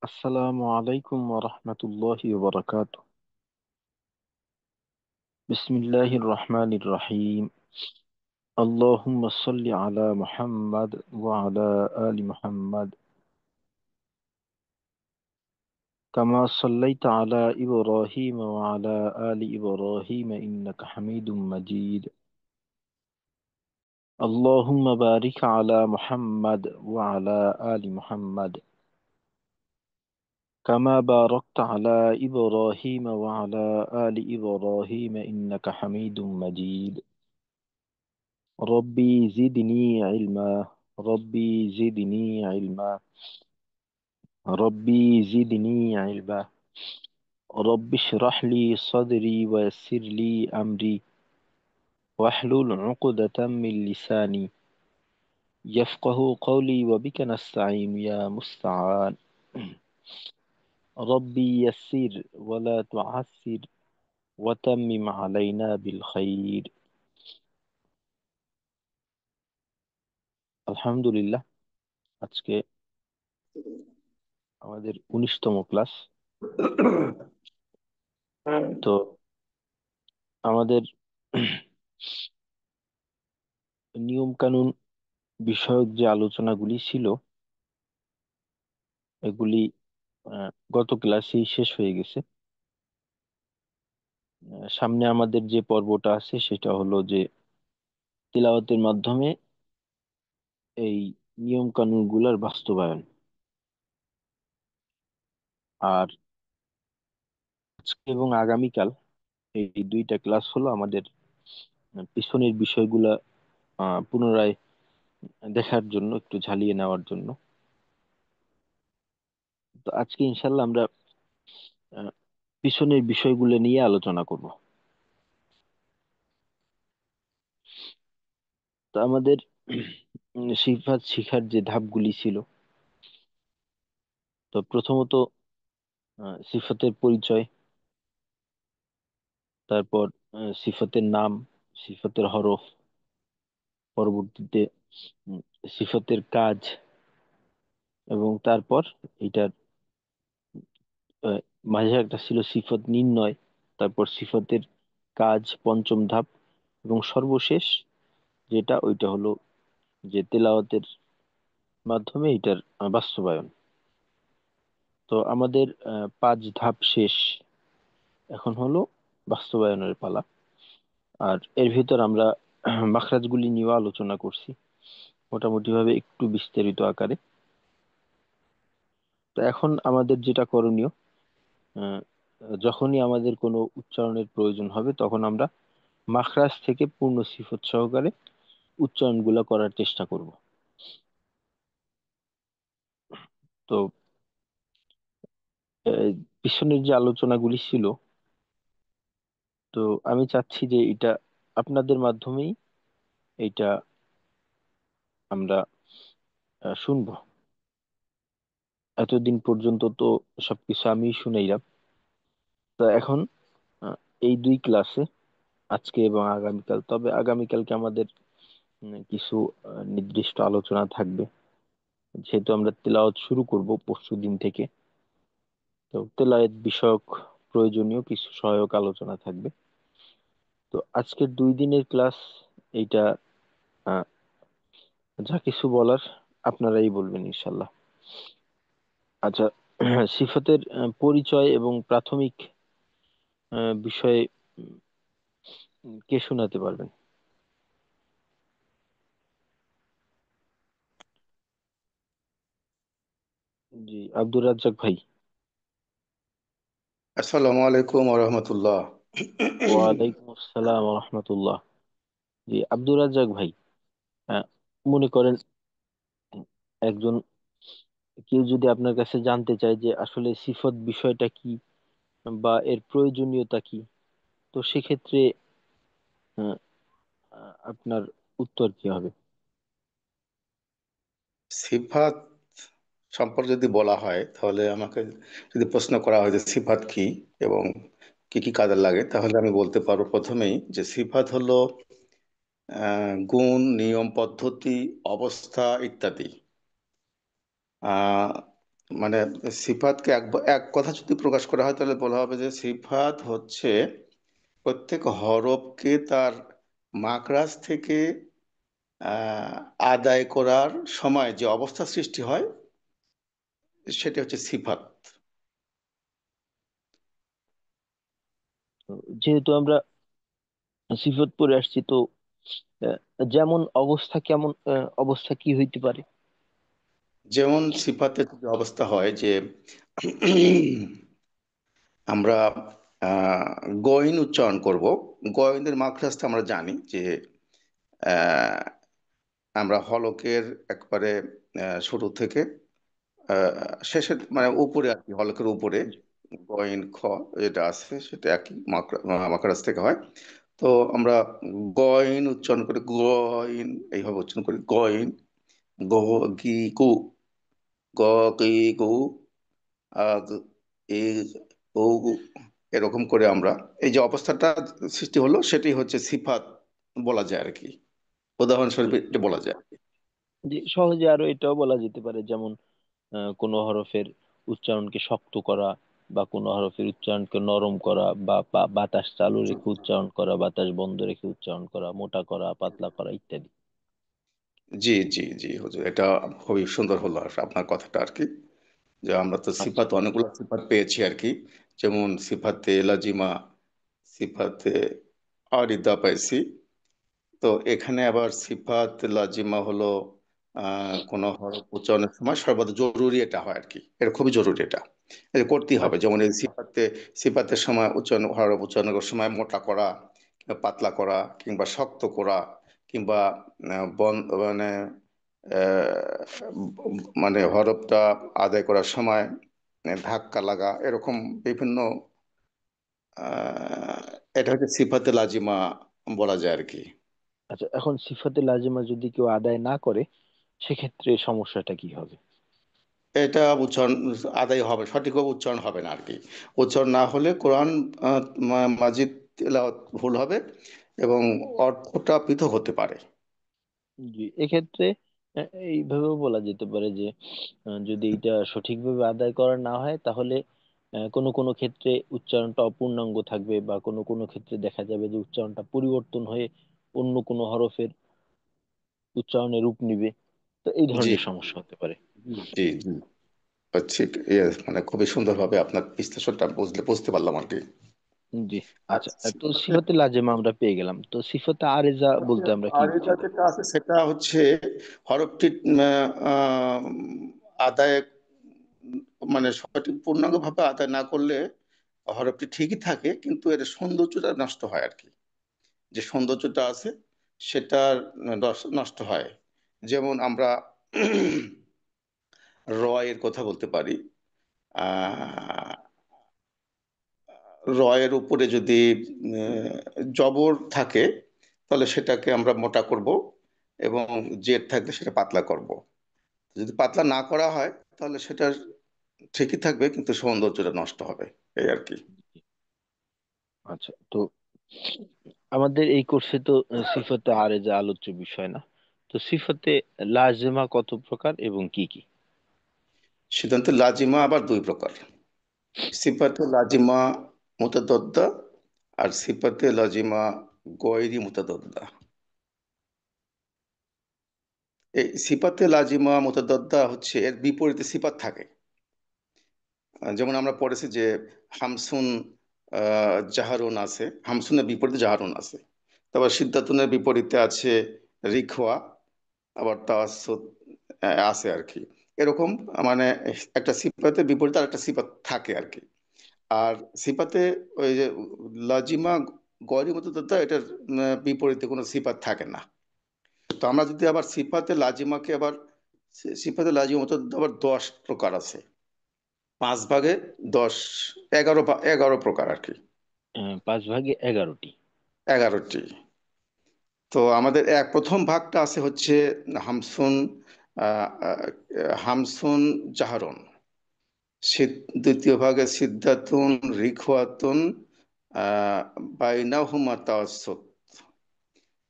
السلام عليكم ورحمة الله وبركاته. بسم الله الرحمن الرحيم. اللهم صل على محمد وعلى آل محمد كما صليت على إبراهيم وعلى آل إبراهيم إنك حميد مجيد. اللهم بارك على محمد وعلى آل محمد كما باركت على إبراهيم وعلى آل إبراهيم إنك حميد مجيد. ربي زدني علما. ربي زدني علما. ربي زدني علما. رب اشرح لي صدري ويسر لي أمري واحلل عقدة من لساني يفقه قولي وبك نستعين يا مستعان. ربي يسر ولا تعسر وتمم علينا بالخير. আলহামদুলিল্লাহ, আজকে আমাদের 19তম ক্লাস। তো আমাদের নিয়ম কানুন বিষয়ক যে আলোচনাগুলি ছিল এগুলি গত ক্লাসেই শেষ হয়ে গেছে। সামনে আমাদের যে পর্বটা আছে সেটা হলো যে তিলাওয়াতের মাধ্যমে এই নিয়ম কানুন গুলার বাস্তবায়ন। আর আজকে এবং আগামীকাল এই দুইটা ক্লাস হলো আমাদের পিছনের বিষয়গুলা পুনরায় দেখার জন্য, একটু ঝালিয়ে নেওয়ার জন্য। তো আজকে ইনশাল্লাহ আমরা আহ, পিছনের বিষয়গুলো নিয়ে আলোচনা করব। তো আমাদের সিফাত শিখার যে ধাপগুলি ছিল, তো প্রথমত সিফাতের পরিচয়, তারপর সিফাতের নাম, সিফাতের হরফ, পরবর্তীতে উম, সিফাতের কাজ, এবং তারপর এটার আহ, মাঝে একটা ছিল সিফাত নির্ণয়, তারপর সিফাতের কাজ পঞ্চম ধাপ, এবং সর্বশেষ যেটা ওইটা হলো যে তেলাওয়াতের মাধ্যমে এটার বাস্তবায়ন। তো আমাদের 5 ধাপ শেষ, এখন হলো বাস্তবায়নের পালা। আর এর ভিতর আমরা মাখরাজগুলি নিয়ে আলোচনা করছি মোটামুটি ভাবে, একটু বিস্তারিত আকারে। তো এখন আমাদের যেটা করণীয়, আহ, যখনই আমাদের কোনো উচ্চারণের প্রয়োজন হবে তখন আমরা মাখরাজ থেকে পূর্ণ সিফত সহকারে উচ্চারণগুলো করার চেষ্টা করব। তো আহ, পিছনের যে আলোচনাগুলি ছিল, তো আমি চাচ্ছি যে এটা আপনাদের মাধ্যমেই এটা আমরা শুনবো। এতদিন পর্যন্ত তো সবকিছু আমি শুনেইলাম। তো এখন আহ, এই দুই ক্লাসে, আজকে এবং আগামীকাল, তবে আগামীকালকে আমাদের কিছু নির্দিষ্ট আলোচনা থাকবে, যেহেতু আমরা তেলাওয়াত শুরু করব পরশু দিন থেকে। তো তেলাওয়াত বিষয়ক প্রয়োজনীয় কিছু সহায়ক আলোচনা থাকবে। তো আজকের 2 দিনের ক্লাস এইটা, আহ, যা কিছু বলার আপনারাই বলবেন ইনশাল্লাহ। আচ্ছা, সিফাতের পরিচয় এবং প্রাথমিক বিষয়ে কে শোনাতে পারবেন? জি, আব্দুর রাজ্জাক ভাই। আসসালামু আলাইকুম রহমতুল্লাহ। ওয়ালাইকুম আসসালাম রহমতুল্লাহ। জি, আব্দুর রাজ্জাক ভাই, আহ, মনে করেন একজন কেউ যদি আপনার কাছে জানতে চায় যে আসলে সিফত বিষয়টা কি বা এর প্রয়োজনীয়তা কি, তো সেক্ষেত্রে আহ, আপনার উত্তর কি হবে? সিফাত সম্পর্কে যদি বলা হয়, তাহলে আমাকে যদি প্রশ্ন করা হয় যে সিফাত কি এবং কি কি কাজে লাগে, তাহলে আমি বলতে পারবো প্রথমেই যে সিফাত হলো গুণ, নিয়ম, পদ্ধতি, অবস্থা ইত্যাদি। মানে সিফাতকে এক কথা যদি প্রকাশ করা হয় তাহলে বলা হবে যে সিফাত হচ্ছে প্রত্যেক হরফকে তার মাখরাজ থেকে আহ, আদায় করার সময় যে অবস্থা সৃষ্টি হয় সেটা হচ্ছে সিফাত। তো যেহেতু আমরা সিফত পড়ে আসছি, তো আহ, যেমন অবস্থা কেমন অবস্থা কি হইতে পারে? যেমন সিফাতের যে অবস্থা হয় যে আমরা আহ, গইন উচ্চারণ করব। গইনের মাখরাজটা আমরা জানি যে আহ, আমরা হলকের একবারে শুরু থেকে শেষের মানে উপরে আর কি, হলকের উপরে জি। গইন খ যেটা আছে সেটা একই মাকড়াস থেকে হয়। তো আমরা গইন উচ্চারণ করি, গইন এইভাবে উচ্চারণ করি, গইন গ গি কু, গ কি কু, আগ ই উ, এরকম করে আমরা এই যে অবস্থাটা সৃষ্টি হলো সেটাই হচ্ছে সিফাত বলা যায় আর কি। উদাহরণস্বরূপ এটা বলা যায়। যে সহজে আরো এটাও বলা যেতে পারে, যেমন কোনো হরফের উচ্চারণকে শক্ত করা, বা কোনো হরফের উচ্চারণকে নরম করা, বা বাতাস চালু রেখে উচ্চারণ করা, বাতাস বন্ধ রেখে উচ্চারণ করা, মোটা করা, পাতলা করা ইত্যাদি। জি জি জি হুজুর, এটা খুবই সুন্দর হলো আর আপনার কথাটা আর কি, যে আমরা তো আচ্ছা। সিফাত অনেকগুলো সিফাত পেয়েছি আর কি। যেমন সিফাতে লাজিমা, সিফাতে আরিদা পাইছি। তো এখানে আবার সিফাত লাজিমা হলো কোনো হরফ উচ্চারণের সময় সর্বদা জরুরি এটা হয় আর কি, এটা খুবই জরুরি, এটা করতেই হবে। আচ্ছা। যেমন এই সিফাতের সময় উচ্চারণ, হরফ উচ্চারণের সময় মোটা করা কিংবা পাতলা করা কিংবা শক্ত করা কিংবা মানে মানে হরফটা আদায় করার সময় ধাক্কা লাগা, এরকম বিভিন্ন আহ, এটা হচ্ছে সিফাতে লাজিমা বলা যায় আর কি। আচ্ছা, এখন সিফাতে লাজিমা যদি কেউ আদায় না করে, সেক্ষেত্রে সমস্যাটা কি হবে? এটা উচ্চারণ আদায় হবে, সঠিকভাবে উচ্চারণ হবে না আর কি। উচ্চারণ না হলে কোরআন মাজিদ তেলাওয়াত ভুল হবে এবং অর্থটা পৃথক হতে পারে। জি, এক্ষেত্রে এইভাবেও বলা যেতে পারে যে যদি এটা সঠিকভাবে আদায় করা না হয়, তাহলে কোনো কোনো ক্ষেত্রে উচ্চারণটা অপূর্ণাঙ্গ থাকবে, বা কোনো কোনো ক্ষেত্রে দেখা যাবে যে উচ্চারণটা পরিবর্তন হয়ে অন্য কোনো হরফের উচ্চারণের রূপ নিবে। তো এই জি ধরনের সমস্যা হতে পারে। জি জি, ঠিক মানে খুবই সুন্দরভাবে আপনার বিশ্লেষণটা বুঝতে পারলাম আর কি। জি। আচ্ছা, আচ্ছা, তো সিফাতে লাজেমা আমরা পেয়ে গেলাম, তো সিফাতে আরেজা বলতে আমরা কি আর এটা বুঝি? যেটা আছে সেটা হচ্ছে হরফটি আদায় মানে সঠিক পূর্ণাঙ্গভাবে আদায় না করলে হরফটি ঠিকই থাকে কিন্তু এর সৌন্দর্যটা নষ্ট হয় আর কি। যে সৌন্দর্যটা আছে সেটা নষ্ট হয়। যেমন আমরা র এর কথা বলতে পারি। আহ র এর উপরে যদি জবর থাকে তাহলে সেটাকে আমরা মোটা করব এবং জেড থাকলে সেটা পাতলা করব। যদি পাতলা না করা হয় তাহলে সেটা ঠিকই থাকবে কিন্তু সৌন্দর্যটা নষ্ট হবে, এই আর কি। আচ্ছা, তো আমাদের এই কোর্সে তো সিফাতে আরেজা আলোচ্য বিষয় না। তো সিফাতে লাজেমা কত প্রকার এবং কি কি? সিদ্ধান্ত লাজিমা আবার দুই প্রকার, সিফাতে লাজিমা মুতাদদ্দা আর সিফাতে লাজিমা গয়রি মুতাদদ্দা। এই সিফাতে লাজিমা মুতাদদ্দা হচ্ছে এর বিপরীতে সিফাত থাকে। যেমন আমরা পড়েছি যে হামসুন জাহারুন আছে, হামসুনের বিপরীতে জাহারুন আছে। তারপর সিদ্ধাতুনের বিপরীতে আছে রিখওয়া, আবার তাওয়াসসুত আছে আর কি। এরকম মানে একটা সিফাতের বিপরীতে আর একটা সিফাত থাকে আর কি। আর সিফাতে ওই যে লাজিমা গয়রি মুতাদদ্দা, এটার বিপরীতে কোনো সিফাত থাকে না। তো আমরা যদি আবার সিফাতে লাজিমাকে আবার সিফাতে লাজিমা মুতাদদ্দা আবার 10 প্রকার আছে, 5 ভাগে 10, 11 প্রকার আর কি। 5 ভাগে 11টি। 11টি। তো আমাদের প্রথম ভাগটা আছে হচ্ছে হামসুন, আহ, আহ, হামসুন জাহারন। দ্বিতীয় ভাগে সিদ্ধাতুন, রিখওয়াতুন, আহ বাইনাহুমা তাওয়াসসুত।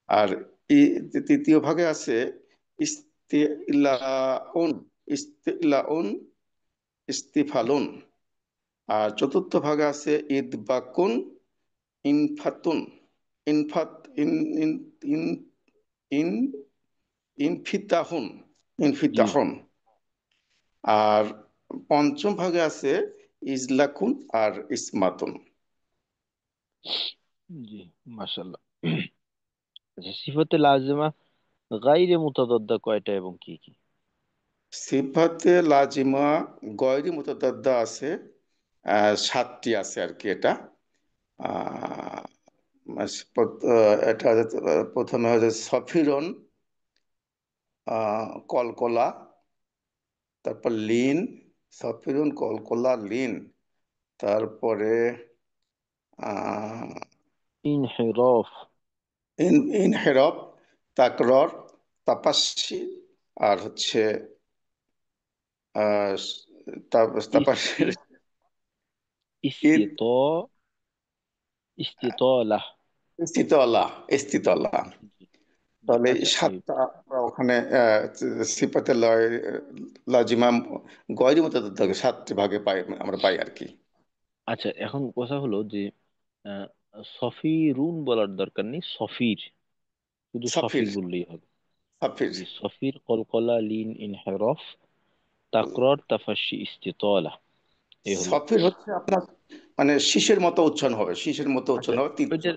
আর তৃতীয় ভাগে আছে ইস্তিলাউন, ইস্তিলাউন, ইস্তিফালুন। আর চতুর্থ ভাগে আছে ইদবাকুন, ইনফাতুন, ইনফাত, ইন ইন ইন ইন ইনফিতাহুন, জি ইনফিতাহুন। আর পঞ্চম ভাগে আছে ইজলাকুন আর ইসমাতুন। জি, মাশাল্লাহ। আচ্ছা, সিফাতে লাজিমা গাইরে মুতাদাদ্দা কয়টা এবং কি কি? সিফাতে লাজিমা গয়রি মুতাদাদ্দা আছে, সাতটি আছে আর কি। এটা আহ, এটা প্রথমে হচ্ছে সফিরন, কলকলা, তারপর লিন, সফিরন কলকলা লিন, তারপরে আহ ইনহিরাফ। ইনহেরব, তাকরর, তাপাসি, আর হচ্ছে আহ ইস্তি তাপাসির ঈদ, ইস্তিত ইস্তিতালাহ। ইস্তিতলা, ইস্তিতলা। জি জি, তাহলে এই আচ্ছা সাতটা আমরা ওখানে সিফাতে লাজিমা গয়রি মুতাদাদ্দাকে সাতটি ভাগে পাই, আমরা পাই আর কি। আচ্ছা, এখন কথা হলো যে আহ, সফিরুন বলার দরকার নেই, সফির, শুধু সাফির, সফির বললেই হবে। সাফির। জি, সফির, কলকলা, লিন, ইনহেরফ, তাকরার, তাফাশি, ইস্তিতালা, এই হলো। সফির হচ্ছে আপনার মানে শীষের মতো উচ্চারণ হবে, শীষের মতো আচ্ছা, উচ্চারণ হবে তিন। ওইটার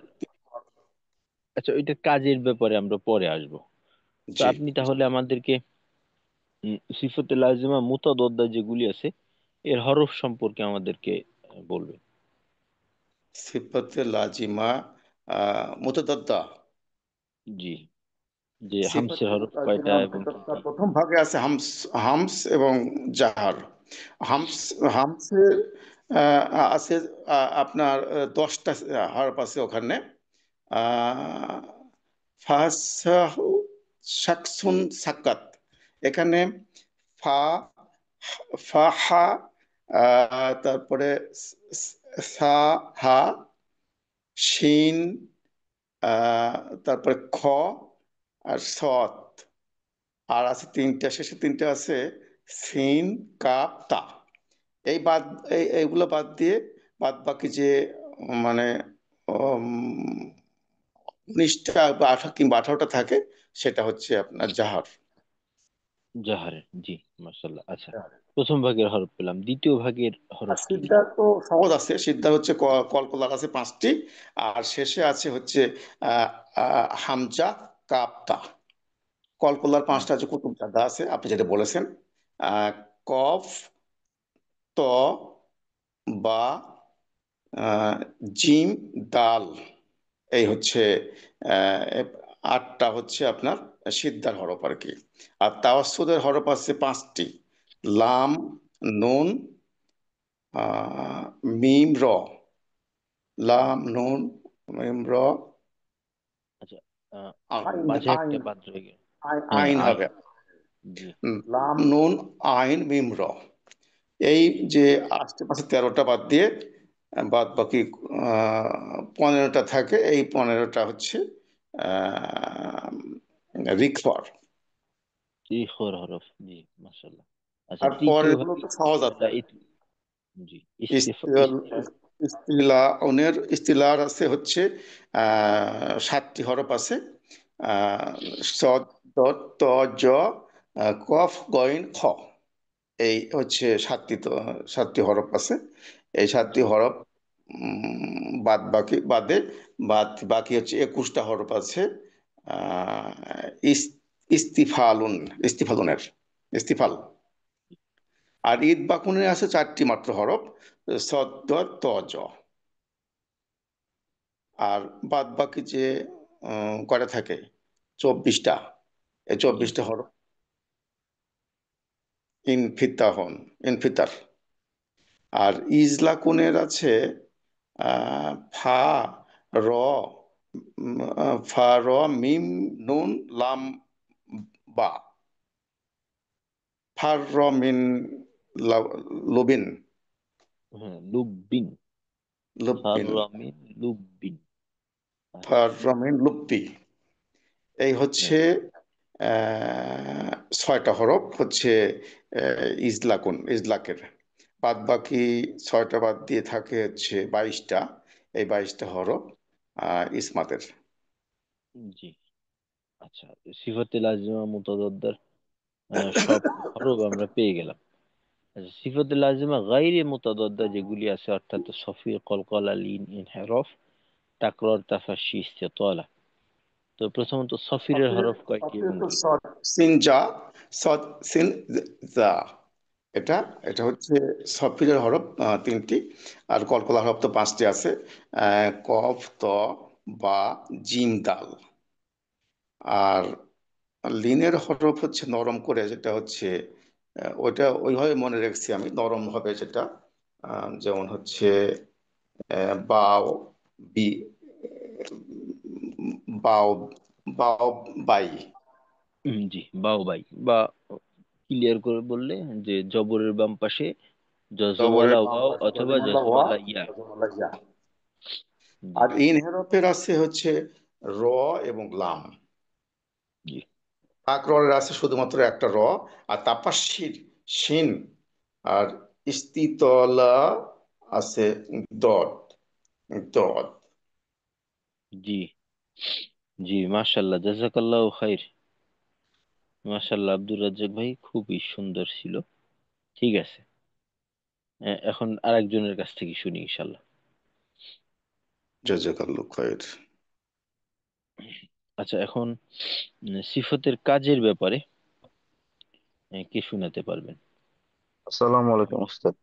আচ্ছা ওইটার কাজের ব্যাপারে আমরা পরে আসবো। তো জি। আপনি তাহলে আমাদেরকে সিফাতে লাজিমা মুতাদদ্দা যেগুলি আছে এর হরফ সম্পর্কে আমাদেরকে বলবেন। সিফাতে লাজিমা মুতাদাদ্দা। জি, যে হামসের সিফাতে হরফ কয়টা লাজিমা এবং কি মুতাদাদ্দা কি? প্রথম ভাগে আছে হামস, হামস এবং জাহার। হামস, হামসের আছে আপনার 10টা হরফ আছে ওখানে। আহ ফাসাহু, শাকসুন, সাকাত। এখানে ফা, ফা হা, তারপরে সা, হা, শিন, আহ, তারপরে খ, আর সৎ। আর আছে তিনটা, শেষে তিনটা আছে সিন, কাপ, তা। এই বাদ, এইগুলো বাদ দিয়ে বাদ বাকি যে মানে 19টা বা 18টা থাকে, সেটা হচ্ছে আপনার জাহার। জাহারের, জি, মাশাল্লাহ। আচ্ছা, প্রথম ভাগের হরফ পেলাম, দ্বিতীয় ভাগের আর হরফ কি কি? সিদ্ধা তো সহজ আছে, সিদ্ধা হচ্ছে কলকলার আছে 5টি। আর শেষে আছে হচ্ছে হামজা, কাপ, তা। কলকলার হুম, 5টা আছে, কুতুব চাঁদা আছে আপনি যেটা বলেছেন। আহ, কফ, ত, বা, আহ, জিম, দাল। এই হচ্ছে আহ, 8টা হচ্ছে আপনার সিদ্ধার হরফ আর কি। আর তাওয়াসুদের হরফ আছে 5টি: লাম, নুন, মিম, র। লাম, নুন, মিম, র। আচ্ছা, আহ, আইন, মাঝে আইন, একটা বাদ রয়ে গেল। আইন, হ্যাঁ, আইন আইন। হবে। জি লাম, নুন, আইন, মিম, র। এই জি। যে আশেপাশে 13টা বাদ দিয়ে বাদ বাকি 15টা থাকে। এই 15টা হচ্ছে আহ রিকফার। ইখর হরফ, জি, মাশাল্লাহ। আচ্ছা, আর তৃতীয় পরের গুলো ভাগে তো সহজ আছে আর কি। জি, ইস্তিল, ইস্তিলার আছে হচ্ছে 7টি হরফ আছে। আহ সদ, দত, ত, জ, কফ, গইন, খ। এই হচ্ছে 7টি হরফ আছে। এই 7টি জি হরফ বাদ বাকি বাদে, বাকি হচ্ছে 21টা হরফ আছে আহ, ইস্তিফালুন, ইস্তিফালুনের, ইস্তিফাল। আর ঈদ বাকুনে আছে 4টি মাত্র হরফ: সদ, দ, ত, জ। আর বাদ বাকি যে কয়টা থাকে, 24টা, এই জি 24টা হরফ ইনফিতাহন, ইনফিতার। আর ইজলাকুনের আছে ফা, র, ফা, র, মিম, নুন, লাম, বা। ফার, র, মিন, লুবিন, হ্যাঁ, লুব্বিন। লুব্বিন, সাররামিন, লুব্বিন। আচ্ছা, ফার, র, মিন, লুব্বি। এই হ্যাঁ, হচ্ছে 6টা হরফ হচ্ছে ইজলাকুন, ইজলাকের। বাদ বাকি 6টা বাদ দিয়ে থাকে হচ্ছে 22টা। এই 22টা হরফ ইসমাতের। জি। আচ্ছা, সিফাতে লাজিমা মুতাদাদ্দার সব হরফ আমরা পেয়ে গেলাম। আচ্ছা, সিফাতে লাজিমা গাইরে মুতাদাদ্দা যেগুলি আছে, অর্থাৎ সফি, কলকলা, লিন, ইনহেরফ, তাকরার, তাফাশি, ইস্তেতলা। তো প্রথমত সফিরের সফিরের হরফ কয়টি সফিরের এবং তো কি? সদ, সিন, জা। সদ, সিন, জা। এটা এটা হচ্ছে সফিরের হরফ 3টি। আর কলকলা হরফ তো 5টি আছে। কফ, ত, বা, জিম, দাল। আর লিনের হরফ হচ্ছে নরম করে, যেটা হচ্ছে ওইটা ওইভাবে মনে রেখেছি আমি, নরম হবে যেটা। যেমন হচ্ছে বাও, বি, বাও, বাও, বাই। জি, বাও বাই, বা ক্লিয়ার করে বললে যে জবরের বাম পাশে জবরের জজমওয়ালা বাম ওয়াও পাশে অথবা জজমুল্লাহ ওয়া, জজমওয়ালা ইয়া। জজমুল্লাহ ইয়া। জি। আর ইন হরফের আছে হচ্ছে র এবং লাম। জি। আকররের আছে শুধুমাত্র একটা র। আর তারপর শির, শিন। আর ইস্তিতলা আছে দদ, দদ। জি। জি, মাশাল্লাহ, জাযাকাল্লাহু খাইর। মাশাল্লাহ, আব্দুর রাজ্জাক ভাই খুবই সুন্দর ছিল। ঠিক আছে, এখন আরেকজনের কাছ থেকে শুনি ইনশাল্লাহ। জাযাকাল্লাহু খাইর। আচ্ছা, এখন সিফতের কাজের ব্যাপারে কে শোনাতে পারবেন? আসসালামু আলাইকুম উস্তাদ।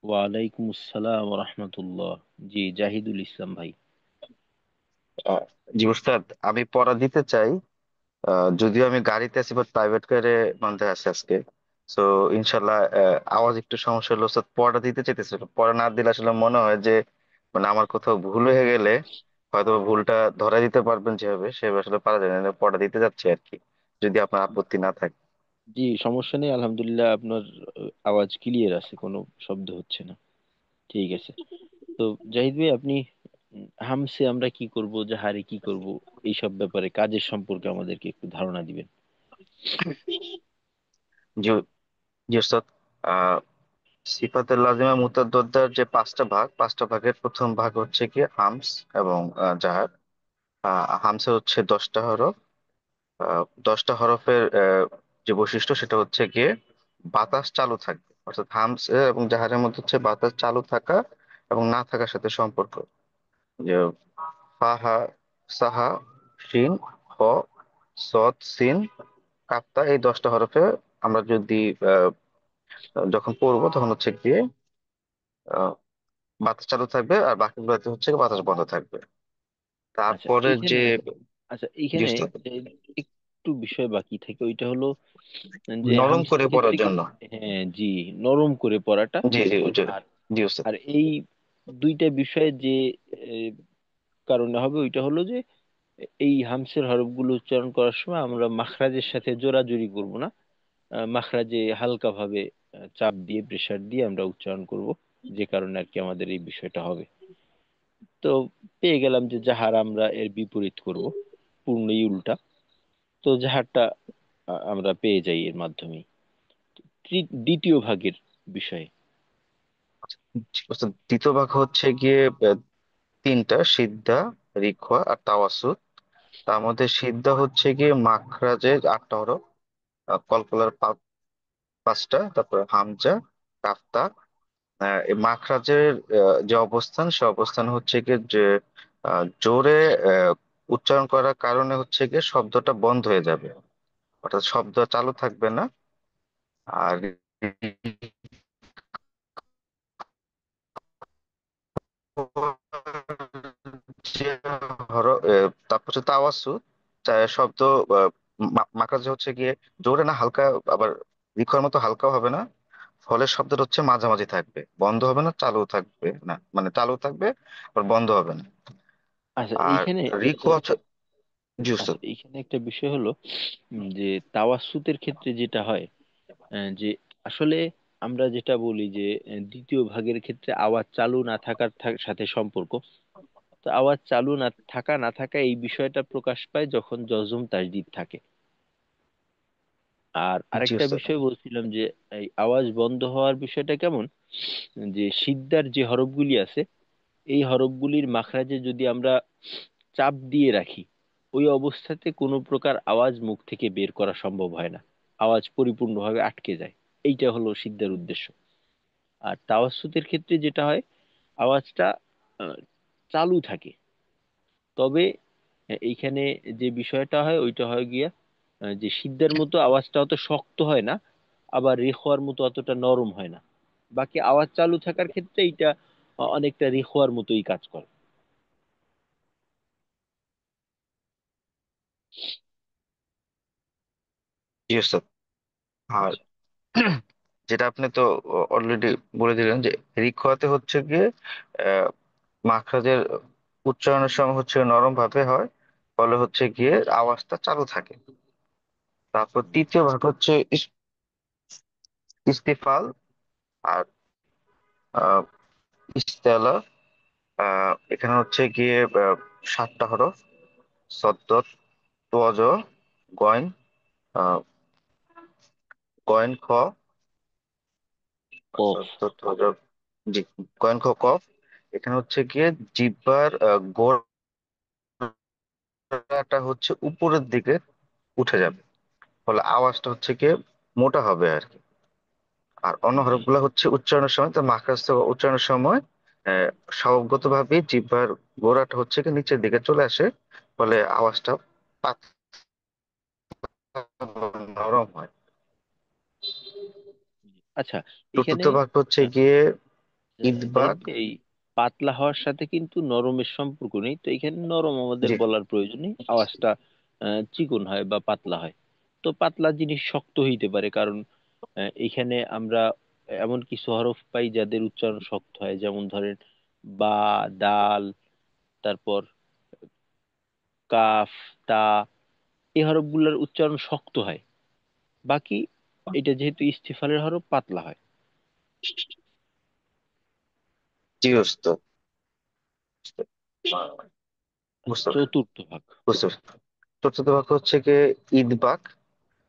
ওয়ালাইকুম আসসালাম ওয়া রাহমাতুল্লাহ। জি, জাহিদুল ইসলাম ভাই। আহ, জি উস্তাদ, আমি পড়া দিতে চাই। যদিও আমি গাড়িতে আছি, বাট প্রাইভেট কারে মধ্যে আছে আজকে। তো ইনশাল্লাহ আওয়াজ একটু সমস্যা হলো উস্তাদ, পড়া দিতে চাইতেছি। পড়া না দিলে আসলে মনে হয় যে মানে আমার কোথাও ভুল হয়ে গেলে হয়তো বা ভুলটা ধরা দিতে পারবেন, যেভাবে সেভাবে আসলে পারা যায় না। পড়া দিতে যাচ্ছি আর কি, যদি আপনার আপত্তি না থাকে। জি, সমস্যা নেই, আলহামদুলিল্লাহ আপনার আওয়াজ ক্লিয়ার আছে, কোনো শব্দ হচ্ছে না। ঠিক আছে। তো জাহিদ ভাই, আপনি হামসে আমরা কি করব, জাহারে কি করব, এইসব ব্যাপারে কাজের সম্পর্কে আমাদেরকে একটু ধারণা দিবেন। জি, জি উস্তাদ। আহ সিফাতুল লাজিমা মুতাদ্দার যে 5টা ভাগ, 5টা ভাগের প্রথম ভাগ হচ্ছে কি হামস এবং জাহার। হামসে হচ্ছে 10টা হরফ। 10টা হরফের যে বৈশিষ্ট্য সেটা হচ্ছে গিয়ে বাতাস চালু থাকবে, অর্থাৎ হামস এবং জাহারের মধ্যে হচ্ছে বাতাস চালু থাকা এবং না থাকার সাথে সম্পর্ক। যে ফাহা, সাহা, শিন, খ, সদ, সিন, কাপ্তা, এই 10টা হরফে আমরা যদি আহ, যখন পড়বো তখন হচ্ছে গিয়ে আহ, বাতাস চালু থাকবে, আর বাকিগুলোতে হচ্ছে বাতাস বন্ধ থাকবে। আচ্ছা, তারপরে এইখানে, যে আচ্ছা জি এইখানে উস্তাদ, এ, একটু বিষয় বাকি থাকে, ওইটা হলো যে নরম হামসের করে ক্ষেত্রে পড়ার কি, জন্য। হ্যাঁ জি, নরম করে পড়াটা। জি জি জি। আর জি উস্তাদ। আর এই দুইটা বিষয়ে যে এ, কারণে হবে, ওইটা হলো যে এই হামসের হরফগুলো উচ্চারণ করার সময় আমরা মাখরাজের সাথে জোরাজুরি করব না। মাখরাজে হালকা ভাবে চাপ দিয়ে, প্রেসার দিয়ে আমরা উচ্চারণ করব, যে কারণে আর কি আমাদের এই বিষয়টা হবে। তো পেয়ে গেলাম যে যাহার আমরা এর বিপরীত করব, পূর্ণই উল্টা। তো যাহারটা আমরা পেয়ে যাই এর মাধ্যমেই। দ্বিতীয় ভাগের বিষয়ে। জি উস্তাদ, দ্বিতীয় ভাগ হচ্ছে গিয়ে 3টা: সিদ্ধা, রিখওয়া আর তাওয়াসুদ। তার মধ্যে সিদ্ধা হচ্ছে গিয়ে মাখরাজের 8টা হরফ, কলকলার 5টা, তারপর হামজা, কাফতা। এই মাখরাজের যে অবস্থান, সে অবস্থান হচ্ছে গিয়ে যে জোরে উচ্চারণ করার কারণে হচ্ছে গিয়ে শব্দটা বন্ধ হয়ে যাবে, অর্থাৎ শব্দ চালু থাকবে না। আর যে তারপর হচ্ছে তাওয়াসুদ, শব্দ মাখরাজ হচ্ছে গিয়ে জোরে না হালকা, আবার রিখর মতো হালকাও হবে না। ফলে শব্দটা হচ্ছে মাঝামাঝি থাকবে, বন্ধ হবে না, চালু থাকবে না, মানে চালু থাকবে আবার বন্ধ হবে না। আচ্ছা আর এইখানে, রিকো হচ্ছে, জি আচ্ছা উস্তাদ। এইখানে একটা বিষয় হলো যে তাওয়াসসুতের ক্ষেত্রে যেটা হয়, যে আসলে আমরা যেটা বলি যে দ্বিতীয় ভাগের ক্ষেত্রে আওয়াজ চালু না থাকার সাথে সম্পর্ক। তো আওয়াজ চালু না থাকা না থাকা এই বিষয়টা প্রকাশ পায় যখন জজম তাসদিদ থাকে। আর জি আরেকটা উস্তাদ। বিষয় বলছিলাম যে এই আওয়াজ বন্ধ হওয়ার বিষয়টা কেমন, যে সিদ্ধার যে হরফগুলি আছে এই হরফগুলির মাখরাজে যদি আমরা চাপ দিয়ে রাখি, ওই অবস্থাতে কোনো প্রকার আওয়াজ মুখ থেকে বের করা সম্ভব হয় না, আওয়াজ পরিপূর্ণভাবে আটকে যায়। এইটা হলো সিদ্ধার উদ্দেশ্য। আর তাওয়াসুতের ক্ষেত্রে যেটা হয়, আওয়াজটা আহ, চালু থাকে। তবে এইখানে যে বিষয়টা হয় ওইটা হয় গিয়া যে সিদ্ধার মতো আওয়াজটা অত শক্ত হয় না, আবার রেখোয়ার মতো অতটা নরম হয় না। বাকি আওয়াজ চালু থাকার ক্ষেত্রে এইটা অনেকটা রেখোয়ার মতোই কাজ করে। জি ওস্তাদ। আর আচ্ছা। যেটা আপনি তো অলরেডি বলে দিলেন যে রিক্সাতে হচ্ছে গিয়ে আহ, মাখরাজের উচ্চারণের সময় হচ্ছে নরম ভাবে হয়, ফলে হচ্ছে গিয়ে আওয়াজটা চালু থাকে। তারপর জি। তৃতীয় ভাগ হচ্ছে ইস্তিফাল আর আহ, ইস্তেলা। এখানে হচ্ছে গিয়ে সাতটা হরফ: সদ্দত, তোয়াজ, গইন, আহ, গইন খ, কফ। সদ্দত, তোয়াজ, জি, গইন খ, কফ। এখানে হচ্ছে গিয়ে জিহ্বার গোড়াটা হচ্ছে উপরের দিকে উঠে যাবে, ফলে আওয়াজটা হচ্ছে গিয়ে মোটা হবে আর কি। আর অন্য জি। হরফগুলো হচ্ছে উচ্চারণের সময়, তো মাখরাজ থেকে উচ্চারণের সময় আহ, স্বভাবগতভাবে জিহ্বার গোড়াটা হচ্ছে কি নিচের দিকে চলে আসে, ফলে আওয়াজটা পাতলা এবং নরম হয়। আচ্ছা, এখানে চতুর্থ ভাগ হচ্ছে আহ, গিয়ে জাহিদ ইদবাগ। ভাই, এই পাতলা হওয়ার সাথে কিন্তু নরমের সম্পর্ক নেই, তো এখানে নরম আমাদের জি বলার প্রয়োজন নেই, আওয়াজটা চিকন হয় বা পাতলা হয়। তো পাতলা জিনিস শক্ত হইতে পারে, কারণ এখানে আমরা এমন কিছু হরফ পাই যাদের উচ্চারণ শক্ত হয়, যেমন ধরেন বা, দাল, তারপর কাফ, তা, এই হরফগুলোর উচ্চারণ শক্ত হয়। বাকি এটা যেহেতু ইস্তিফালের হরফ, পাতলা হয়। জি ওস্তাদ। বুঝতে পারছি, চতুর্থ ভাগ। বুঝতে পারছি। চতুর্থ ভাগ হচ্ছে গিয়ে ইদবাগ।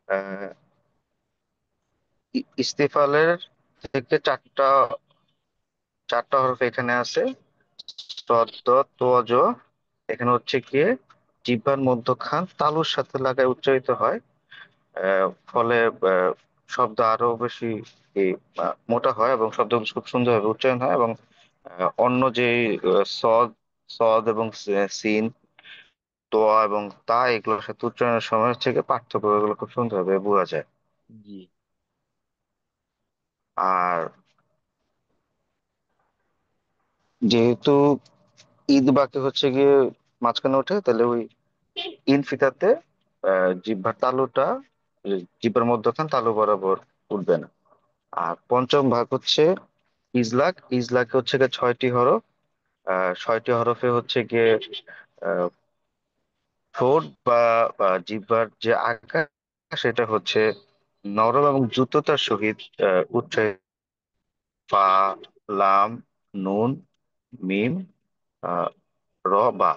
আহ ইস্তিফালের থেকে চারটা চারটা হরফ এখানে আছে: সদ্দ, তোয়াজ। এখানে হচ্ছে গিয়ে জিহ্বার মধ্যখান তালুর সাথে লাগায় উচ্চারিত হয়, ফলে শব্দ আরো বেশি এই, মোটা হয় এবং শব্দ খুব সুন্দরভাবে উচ্চারণ হয়। এবং অন্য যে সদ সদ এবং সিন, তোয়া এবং তা, এগুলোর সাথে উচ্চারণের সময় হচ্ছে গিয়ে পার্থক্য, এগুলো খুব সুন্দরভাবে বোঝা যায়। জি। আর যেহেতু ঈদ বাকি হচ্ছে গিয়ে মাঝখানে ওঠে, তাহলে ওই ইনফিতাতে জিহ্বার তালুটা, জিহ্বার মধ্যখান তালু বরাবর উঠবে না। আর পঞ্চম ভাগ হচ্ছে ইজলাক। ইজলাকে হচ্ছে গিয়ে ছয়টি হরফ। ছয়টি হরফে হচ্ছে গিয়ে আহ, ঠোঁট বা জিহ্বার যে আকার, সেটা হচ্ছে নরম এবং দ্রুততার সহিত উচ্চারিত: ফা, লাম, নুন, মিম, আহ, র, বা।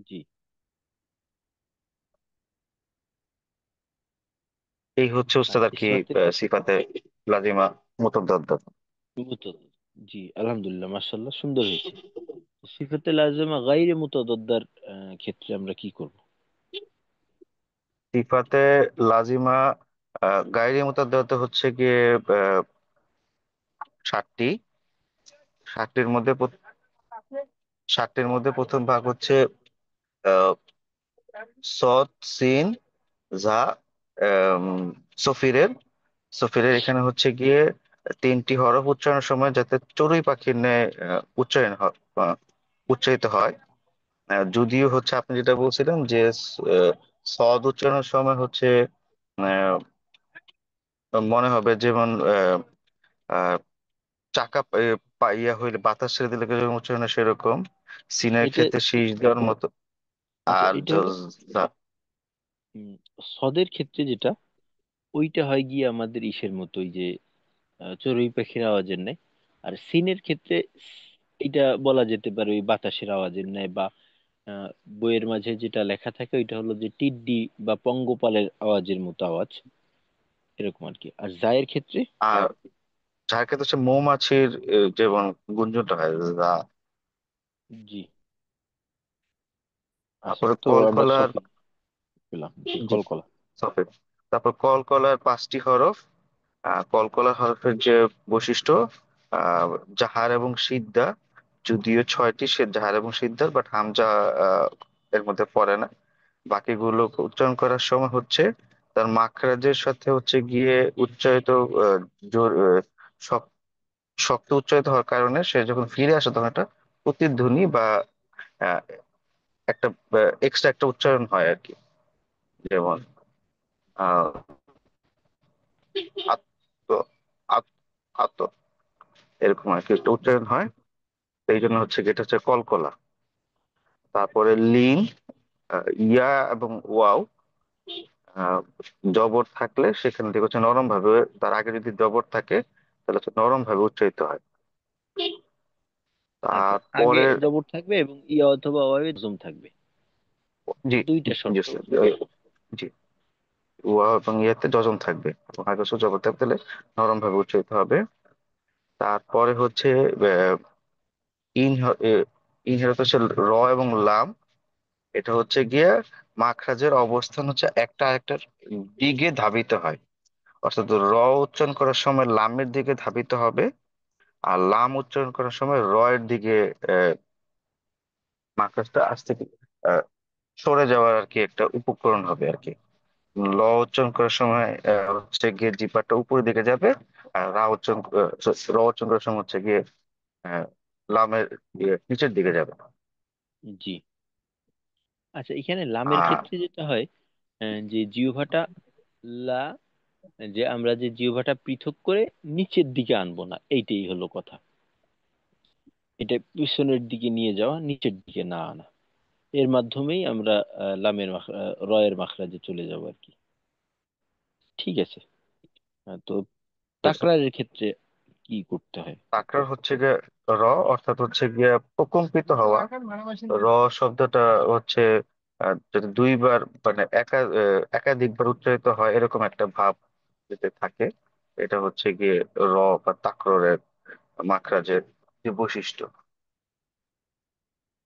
জি। এই হচ্ছে আর উস্তাদ আর কি সিফাতে সিফাতে লাজিমা মুতাদ্দাদ। মুতাদ জি, আলহামদুলিল্লাহ, মাশাআল্লাহ, সুন্দর হয়েছে। সিফাতে লাজেমা গাইরে মুতাদাদ্দার ক্ষেত্রে আমরা কি করব? সিফাতে লাজিমা গায়রে মুতাদ্দাদ হচ্ছে গিয়ে আহ, ষাটটি। ষাটটির মধ্যে ষাটটির মধ্যে প্রথম ভাগ হচ্ছে আহ, সদ, সিন, যা, আম, সফিরের। সফিরের এখানে হচ্ছে গিয়ে তিনটি হরফ উচ্চারণের সময় যাতে চড়ুই পাখির ন্যায় উচ্চারিত হয়। যদিও হচ্ছে আপনি যেটা বলছিলেন যে সদ উচ্চারণের সময় হচ্ছে আহ, মনে হবে যেমন আহ, চাকা ইয়া হইলে বাতাস ছেড়ে দিলে যেরকম উচ্চারণ হয় সেরকম, সিনের এটা ক্ষেত্রে শীষ দেওয়ার মতো। আচ্ছা, আর এটা হলো উম, সদের ক্ষেত্রে যেটা, ওইটা হয় গিয়ে আমাদের ইসের মতোই, যে চড়ুই পাখির আওয়াজের ন্যায়। আর সিনের ক্ষেত্রে এটা বলা যেতে পারে ওই বাতাসের আওয়াজের ন্যায়, বা আহ, বইয়ের মাঝে যেটা লেখা থাকে ওইটা হলো যে টিড্ডি বা পঙ্গপালের আওয়াজের মতো আওয়াজ, এরকম আর কি। আর জায়ের ক্ষেত্রে, যার ক্ষেত্রে হচ্ছে মৌমাছির যেমন গুঞ্জনটা হয় যা। জি। আচ্ছা, তারপরে তো আমরা কলকলার। সফিক পেলাম, জি, জি, কলকলা। সফেদ। তারপর কলকলার 5টি হরফ। কলকলার হরফের যে বৈশিষ্ট্য, আহ, জাহার এবং সিদ্ধা, যদিও 6টি সে জাহার এবং সিদ্ধার, বাট হামজা আহ, এর মধ্যে পড়ে না। বাকিগুলো উচ্চারণ করার সময় হচ্ছে তার মাখরাজের সাথে হচ্ছে গিয়ে উচ্চারিত আহ, জোর শক- শক্ত উচ্চারিত হওয়ার কারণে সে যখন ফিরে আসে তখন একটা প্রতিধ্বনি বা আহ, একটা এক্সট্রা একটা উচ্চারণ হয় আর কি। যেমন আহ আত্ম আত- আত এরকম আর কি একটা উচ্চারণ হয়। এই জন্য হচ্ছে কি এটা হচ্ছে কলকলা। তারপরে লিন, ইয়া এবং ওয়াও, আহ, জবর থাকলে সেখান থেকে হচ্ছে নরম ভাবে, তার আগে যদি জবর থাকে তাহলে হচ্ছে নরম ভাবে উচ্চারিত হয়। আচ্ছা, আগে তারপরে জবর থাকবে এবং ইয়া অথবা ওয়াবে জুম থাকবে, জি, দুইটা জি শর্ত। জি, ওয়া এবং ইয়াতে যজন থাকবে এবং আগে হচ্ছে জবর থাকতে হলে নরম ভাবে উচ্চারিত হবে। তারপরে হচ্ছে আহ, ইন ইনহেরিত হচ্ছে র এবং লাম। এটা হচ্ছে গিয়ে মাখরাজের অবস্থান হচ্ছে একটা আরেকটার দিকে ধাবিত হয়। অর্থাৎ র উচ্চারণ করার সময় লামের দিকে ধাবিত হবে, আর লাম উচ্চারণ করার সময় র এর দিকে আহ, মাখরাজটা আস্তে আহ, সরে যাওয়ার আর কি একটা উপকরণ হবে আর কি। ল উচ্চারণ করার সময় হচ্ছে গিয়ে জিহ্বাটা উপরের দিকে যাবে, আর র উচ্চারণ করার সময় হচ্ছে গিয়ে আহ, লামের নিচের দিকে যাবে। জি। আচ্ছা, এখানে লামের আর ক্ষেত্রে যেটা হয়, যে জিহ্বাটা লা, যে আমরা যে জিহ্বাটা পৃথক করে নিচের দিকে আনবো না, এইটাই হলো কথা। এটা পিছনের দিকে নিয়ে যাওয়া, নিচের দিকে না আনা, এর মাধ্যমেই আমরা রয়ের মাখরাজে চলে যাব আর কি। ঠিক আছে। তো তাকরারের ক্ষেত্রে কি করতে হয়? তাকরার হচ্ছে গিয়ে র, অর্থাৎ হচ্ছে গিয়ে প্রকম্পিত হওয়া। র শব্দটা হচ্ছে যদি দুইবার মানে একাধিকবার উচ্চারিত হয় এরকম একটা ভাব যেতে থাকে, এটা হচ্ছে গিয়ে র বা তাকরের মাখরাজের যে বৈশিষ্ট্য।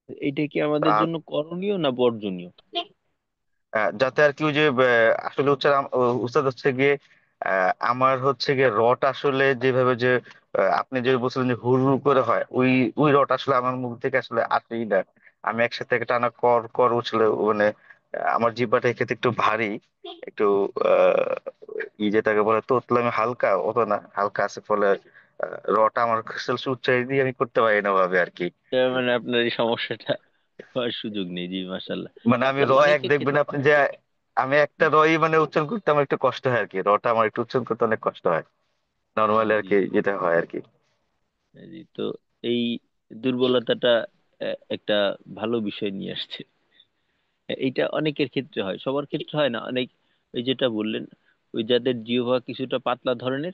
এইটা কি আমাদের আর জন্য করণীয় না বর্জনীয়? যাতে আর কি ওই যে আসলে হচ্ছে উস্তাদ হচ্ছে গিয়ে আমার হচ্ছে গিয়ে রট আসলে যেভাবে যে আপনি যে বলছিলেন যে হুড় হুড় করে হয়, ওই ওই রট আসলে আমার মুখ থেকে আসলে আসেই না। আমি একসাথে একটা টানা কর কর উঠলে মানে আমার জিহ্বাটা এক্ষেত্রে একটু ভারী, একটু যেটাকে বলে তোতলামি হালকা, অত না হালকা আছে, ফলে রটা আমার উচ্চারিত দিয়ে আমি করতে পারি না ভাবে আর কি। মানে আপনার এই সমস্যাটা হওয়ার সুযোগ নেই, জি, মাশাল্লাহ। মানে আমি তো র এক অনেকের দেখবেন ক্ষেত্রে, আপনি যে আমি একটা রই মানে উচ্চারণ করতে আমার একটু কষ্ট হয় আর কি, রটা আমার একটু উচ্চারণ করতে অনেক কষ্ট হয় নর্মালি আর জি, কি, যেটা হয় আর কি। জি, তো এই দুর্বলতাটা একটা ভালো বিষয় নিয়ে আসছে। এইটা অনেকের ক্ষেত্রে হয়, সবার ক্ষেত্রে হয় না। অনেক, ওই যেটা বললেন, ওই যাদের জিহ্বা কিছুটা পাতলা ধরনের,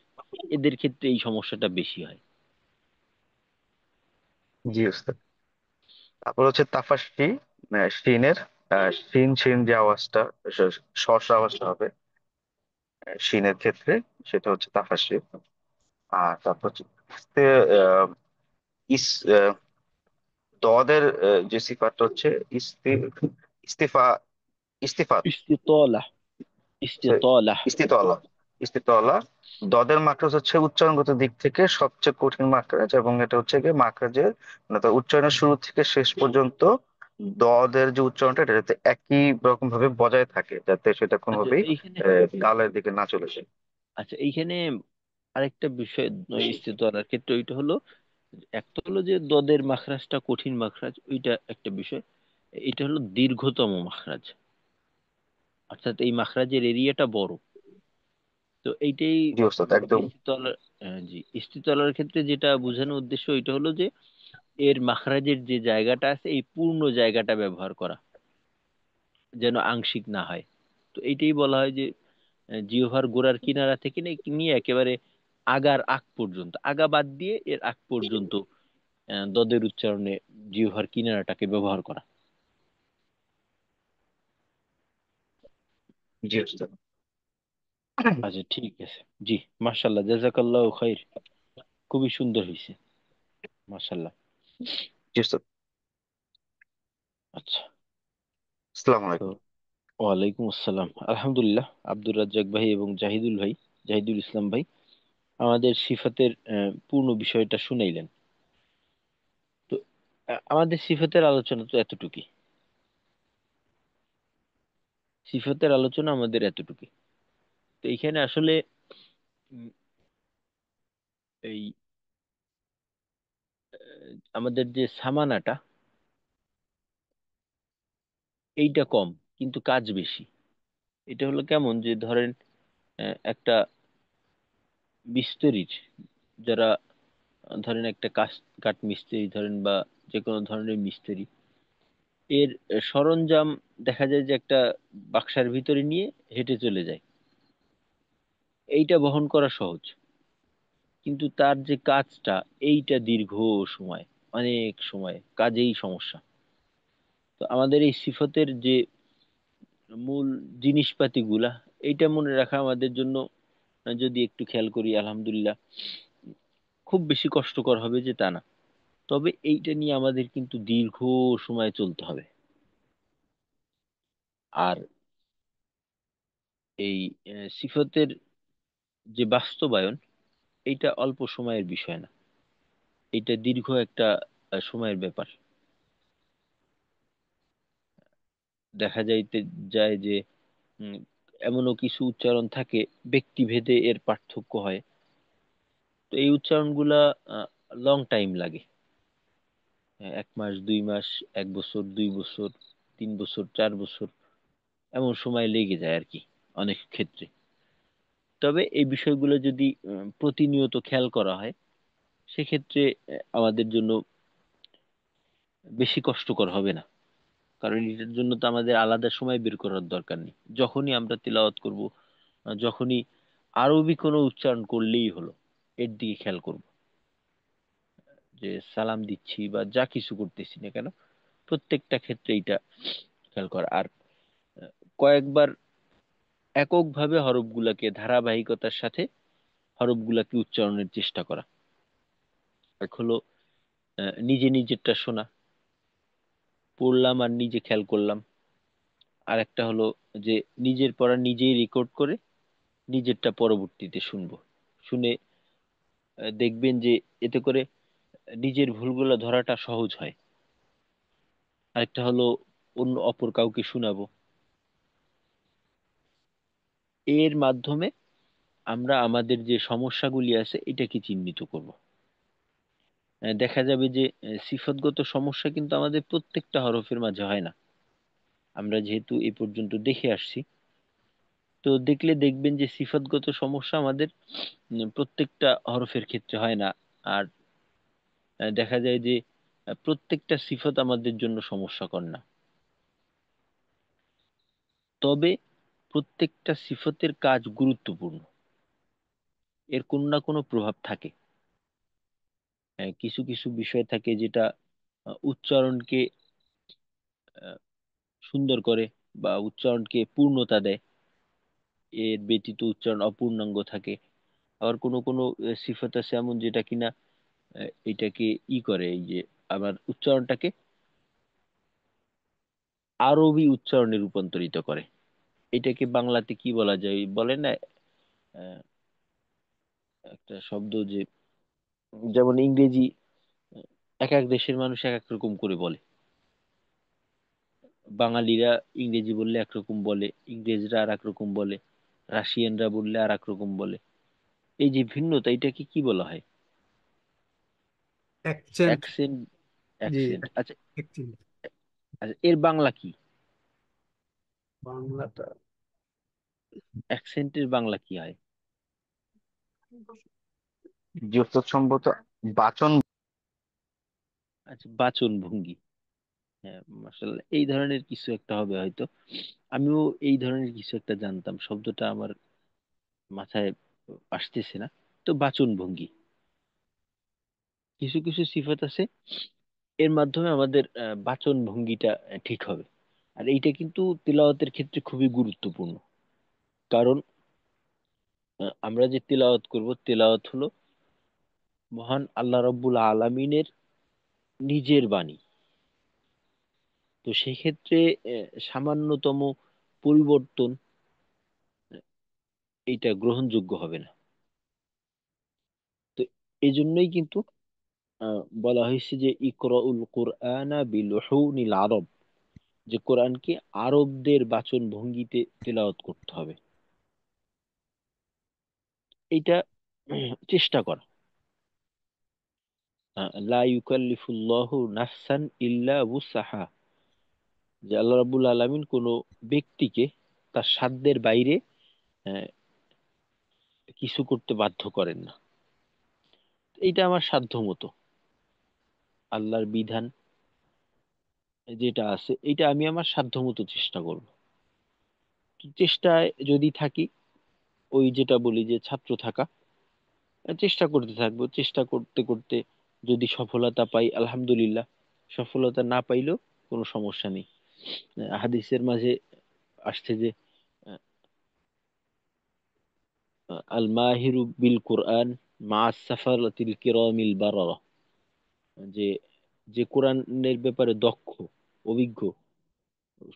এদের ক্ষেত্রে এই সমস্যাটা বেশি হয়। জি ওস্তাদ। তারপর হচ্ছে তাফাসি, শিনের শিন শিন যে আওয়াজটা, শর্ট আওয়াজটা হবে শিনের ক্ষেত্রে, সেটা হচ্ছে তাফাসি। আর তারপর হচ্ছে আহ, ইস দদের যে সিফাতটা হচ্ছে ইস্তিফা, ইস্তিফাত, ইস্তিতলা, ইস্তিতলা। ইস্তিতলা, ইস্তিতলা। দদের মাখরাজ হচ্ছে উচ্চারণগত দিক থেকে সবচেয়ে কঠিন মাখরাজ, এবং এটা হচ্ছে গিয়ে মাখরাজের মানে তার উচ্চারণের শুরু থেকে শেষ পর্যন্ত দদের যে উচ্চারণটা এটা যাতে একই রকম ভাবে বজায় থাকে, যাতে সেটা আচ্ছা, কোনোভাবেই এইখানে, গালের দিকে না চলে যায়। আচ্ছা, এইখানে আরেকটা বিষয় ইস্তিতলার ক্ষেত্রে, ওইটা হলো, একটা হলো যে দদের মাখরাজটা কঠিন মাখরাজ, ওইটা একটা বিষয়। এটা হলো দীর্ঘতম মাখরাজ, অর্থাৎ এই মাখরাজের এরিয়াটা বড়। তো এইটাই জি ওস্তাদ একদম। ইস্তিতলার, জি, ইস্তিতলার ক্ষেত্রে যেটা বোঝানোর উদ্দেশ্য, ওইটা হলো যে এর মাখরাজের যে জায়গাটা আছে, এই পূর্ণ জায়গাটা ব্যবহার করা, যেন আংশিক না হয়। তো এইটাই বলা হয় যে জিহ্বার গোড়ার কিনারা থেকে নিয়ে একেবারে আগার আগ পর্যন্ত, আগা বাদ দিয়ে এর আগ পর্যন্ত দদের উচ্চারণে জিহ্বার কিনারাটাকে ব্যবহার করা। জি ওস্তাদ। আচ্ছা, ঠিক আছে। জি, মাশাল্লাহ, জাযাকাল্লাহু খাইর। খুবই সুন্দর হয়েছে, মাশাল্লাহ। জি ওস্তাদ। আচ্ছা। আসসালামু তো আলাইকুম। ওয়ালাইকুম আসসালাম, আলহামদুলিল্লাহ। আব্দুর রাজ্জাক ভাই এবং জাহিদুল ভাই, জাহিদুল ইসলাম ভাই আমাদের সিফাতের পূর্ণ বিষয়টা শুনাইলেন। তো আমাদের সিফাতের আলোচনা তো এতটুকুই, সিফাতের আলোচনা আমাদের এতটুকুই। তো এইখানে আসলে উম, এই আমাদের যে সামানাটা, এইটা কম কিন্তু কাজ বেশি। এটা হলো কেমন, যে ধরেন একটা মিস্ত্রির, যারা ধরেন একটা কাঠ মিস্ত্রি ধরেন, বা যে কোনো ধরনের মিস্ত্রি, এর সরঞ্জাম দেখা যায় যে একটা বাক্সার ভিতরে নিয়ে হেঁটে চলে যায়, এইটা বহন করা সহজ। কিন্তু তার যে কাজটা, এইটা দীর্ঘ সময়, অনেক সময় কাজেই সমস্যা। তো আমাদের এই সিফতের যে মূল জিনিসপাতি গুলা, এইটা মনে রাখা আমাদের জন্য, যদি একটু খেয়াল করি আলহামদুলিল্লাহ, খুব বেশি কষ্টকর হবে যে তা না। তবে এইটা নিয়ে আমাদের কিন্তু দীর্ঘ সময় চলতে হবে। আর এই সিফতের যে বাস্তবায়ন, এইটা অল্প সময়ের বিষয় না, এটা দীর্ঘ একটা সময়ের ব্যাপার। দেখা যাইতে যায় যে উম, এমনও কিছু উচ্চারণ থাকে, ব্যক্তিভেদে এর পার্থক্য হয়। তো এই উচ্চারণগুলা লং টাইম লাগে, 1 মাস 2 মাস, 1 বছর 2 বছর, 3 বছর 4 বছর, এমন সময় লেগে যায় আর কি অনেক ক্ষেত্রে। তবে এই বিষয়গুলো যদি প্রতিনিয়ত খেয়াল করা হয়, সেক্ষেত্রে আমাদের জন্য বেশি কষ্টকর হবে না। কারণ এটার জন্য তো আমাদের আলাদা সময় বের করার দরকার নেই। যখনই আমরা তিলাওয়াত করব, যখনই আরবি কোনো উচ্চারণ করলেই হলো, এর দিকে খেয়াল করব, যে সালাম দিচ্ছি বা যা কিছু করতেছি না কেন, প্রত্যেকটা ক্ষেত্রে এটা খেয়াল করা। আর আহ, কয়েকবার এককভাবে হরফগুলাকে ধারাবাহিকতার সাথে হরফগুলাকে উচ্চারণের চেষ্টা করা। এক হলো নিজে নিজেরটা শোনা, পড়লাম আর নিজে খেয়াল করলাম। আর একটা হলো যে নিজের পড়া নিজেই রেকর্ড করে নিজেরটা পরবর্তীতে শুনবো, শুনে দেখবেন যে এতে করে নিজের ভুলগুলো ধরাটা সহজ হয়। আরেকটা হলো অন্য অপর কাউকে শোনাবো, এর মাধ্যমে আমরা আমাদের যে সমস্যাগুলি আছে এটাকে চিহ্নিত করব। দেখা যাবে যে সিফতগত সমস্যা কিন্তু আমাদের প্রত্যেকটা হরফের মাঝে হয় না। আমরা যেহেতু এ পর্যন্ত দেখে আসছি, তো দেখলে দেখবেন যে সিফতগত সমস্যা আমাদের প্রত্যেকটা হরফের ক্ষেত্রে হয় না। আর দেখা যায় যে প্রত্যেকটা সিফত আমাদের জন্য সমস্যাকর না। তবে প্রত্যেকটা সিফতের কাজ গুরুত্বপূর্ণ, এর কোনো না কোনো প্রভাব থাকে। কিছু কিছু বিষয় থাকে যেটা উচ্চারণকে আহ, সুন্দর করে বা উচ্চারণকে পূর্ণতা দেয়, এর ব্যতীত উচ্চারণ অপূর্ণাঙ্গ থাকে। আবার কোনো কোনো সিফাত আছে এমন, যেটা কিনা এটাকে করে, এই যে আবার উচ্চারণটাকে আরবি উচ্চারণে রূপান্তরিত করে। এটাকে বাংলাতে কি বলা যায় বলে না, আহ, একটা শব্দ যে, যেমন ইংরেজি এক এক দেশের মানুষ এক এক রকম করে বলে। বাঙালিরা ইংরেজি বললে একরকম বলে, ইংরেজরা আর এক রকম বলে, রাশিয়ানরা বললে আর এক রকম বলে। এই যে ভিন্নতা, এটাকে কি বলা হয়? অ্যাকসেন্ট। অ্যাকসেন্ট। জি, অ্যাকসেন্ট, আচ্ছা। অ্যাকসেন্ট। আচ্ছা, এর বাংলা কি? বাংলাটা অ্যাকসেন্টের বাংলা কি হয়? জি ওস্তাদ, সম্ভবত বাচন। আচ্ছা, বাচন ভঙ্গি। হ্যাঁ, মাশাআল্লাহ, এই ধরনের কিছু একটা হবে হয়তো। আমিও এই ধরনের কিছু একটা জানতাম, শব্দটা আমার মাথায় আসতেছে না। তো বাচন ভঙ্গি, কিছু কিছু সিফাত আছে, এর মাধ্যমে আমাদের বাচন ভঙ্গিটা ঠিক হবে। আর এইটা কিন্তু তিলাওয়াতের ক্ষেত্রে খুবই গুরুত্বপূর্ণ। কারণ আমরা যে তিলাওয়াত করব, তিলাওয়াত হলো মহান আল্লাহ রব্বুল আলামিনের নিজের বাণী। তো সেক্ষেত্রে সামান্যতম পরিবর্তন এটা গ্রহণযোগ্য হবে না। তো এই জন্যই কিন্তু বলা হয়েছে যে ইকরাউল কুরআনা বিলুহুনিল আরব, যে কোরআনকে আরবদের বাচন ভঙ্গিতে তেলাওয়াত করতে হবে। এইটা চেষ্টা করা। লা ইউকাল্লিফুল্লাহু নাফসান ইল্লা উসাহা, যে আল্লাহ রাব্বুল আলামিন কোনো ব্যক্তিকে তার সাধ্যের বাইরে আহ, কিছু করতে বাধ্য করেন না। এইটা আমার সাধ্য মতো আল্লাহর বিধান যেটা আছে এটা আমি আমার সাধ্য মতো চেষ্টা করব। তো চেষ্টায় যদি থাকি, ওই যেটা বলি যে ছাত্র থাকা, চেষ্টা করতে থাকবো, চেষ্টা করতে করতে যদি সফলতা পাই আলহামদুলিল্লাহ, সফলতা না পাইলেও কোনো সমস্যা নেই। হাদিসের মাঝে আসছে যে আল মাহিরু বিল কোরআন মা সাফারাতিল কিরামিল বারারা, যে যে কোরআনের ব্যাপারে দক্ষ, অভিজ্ঞ,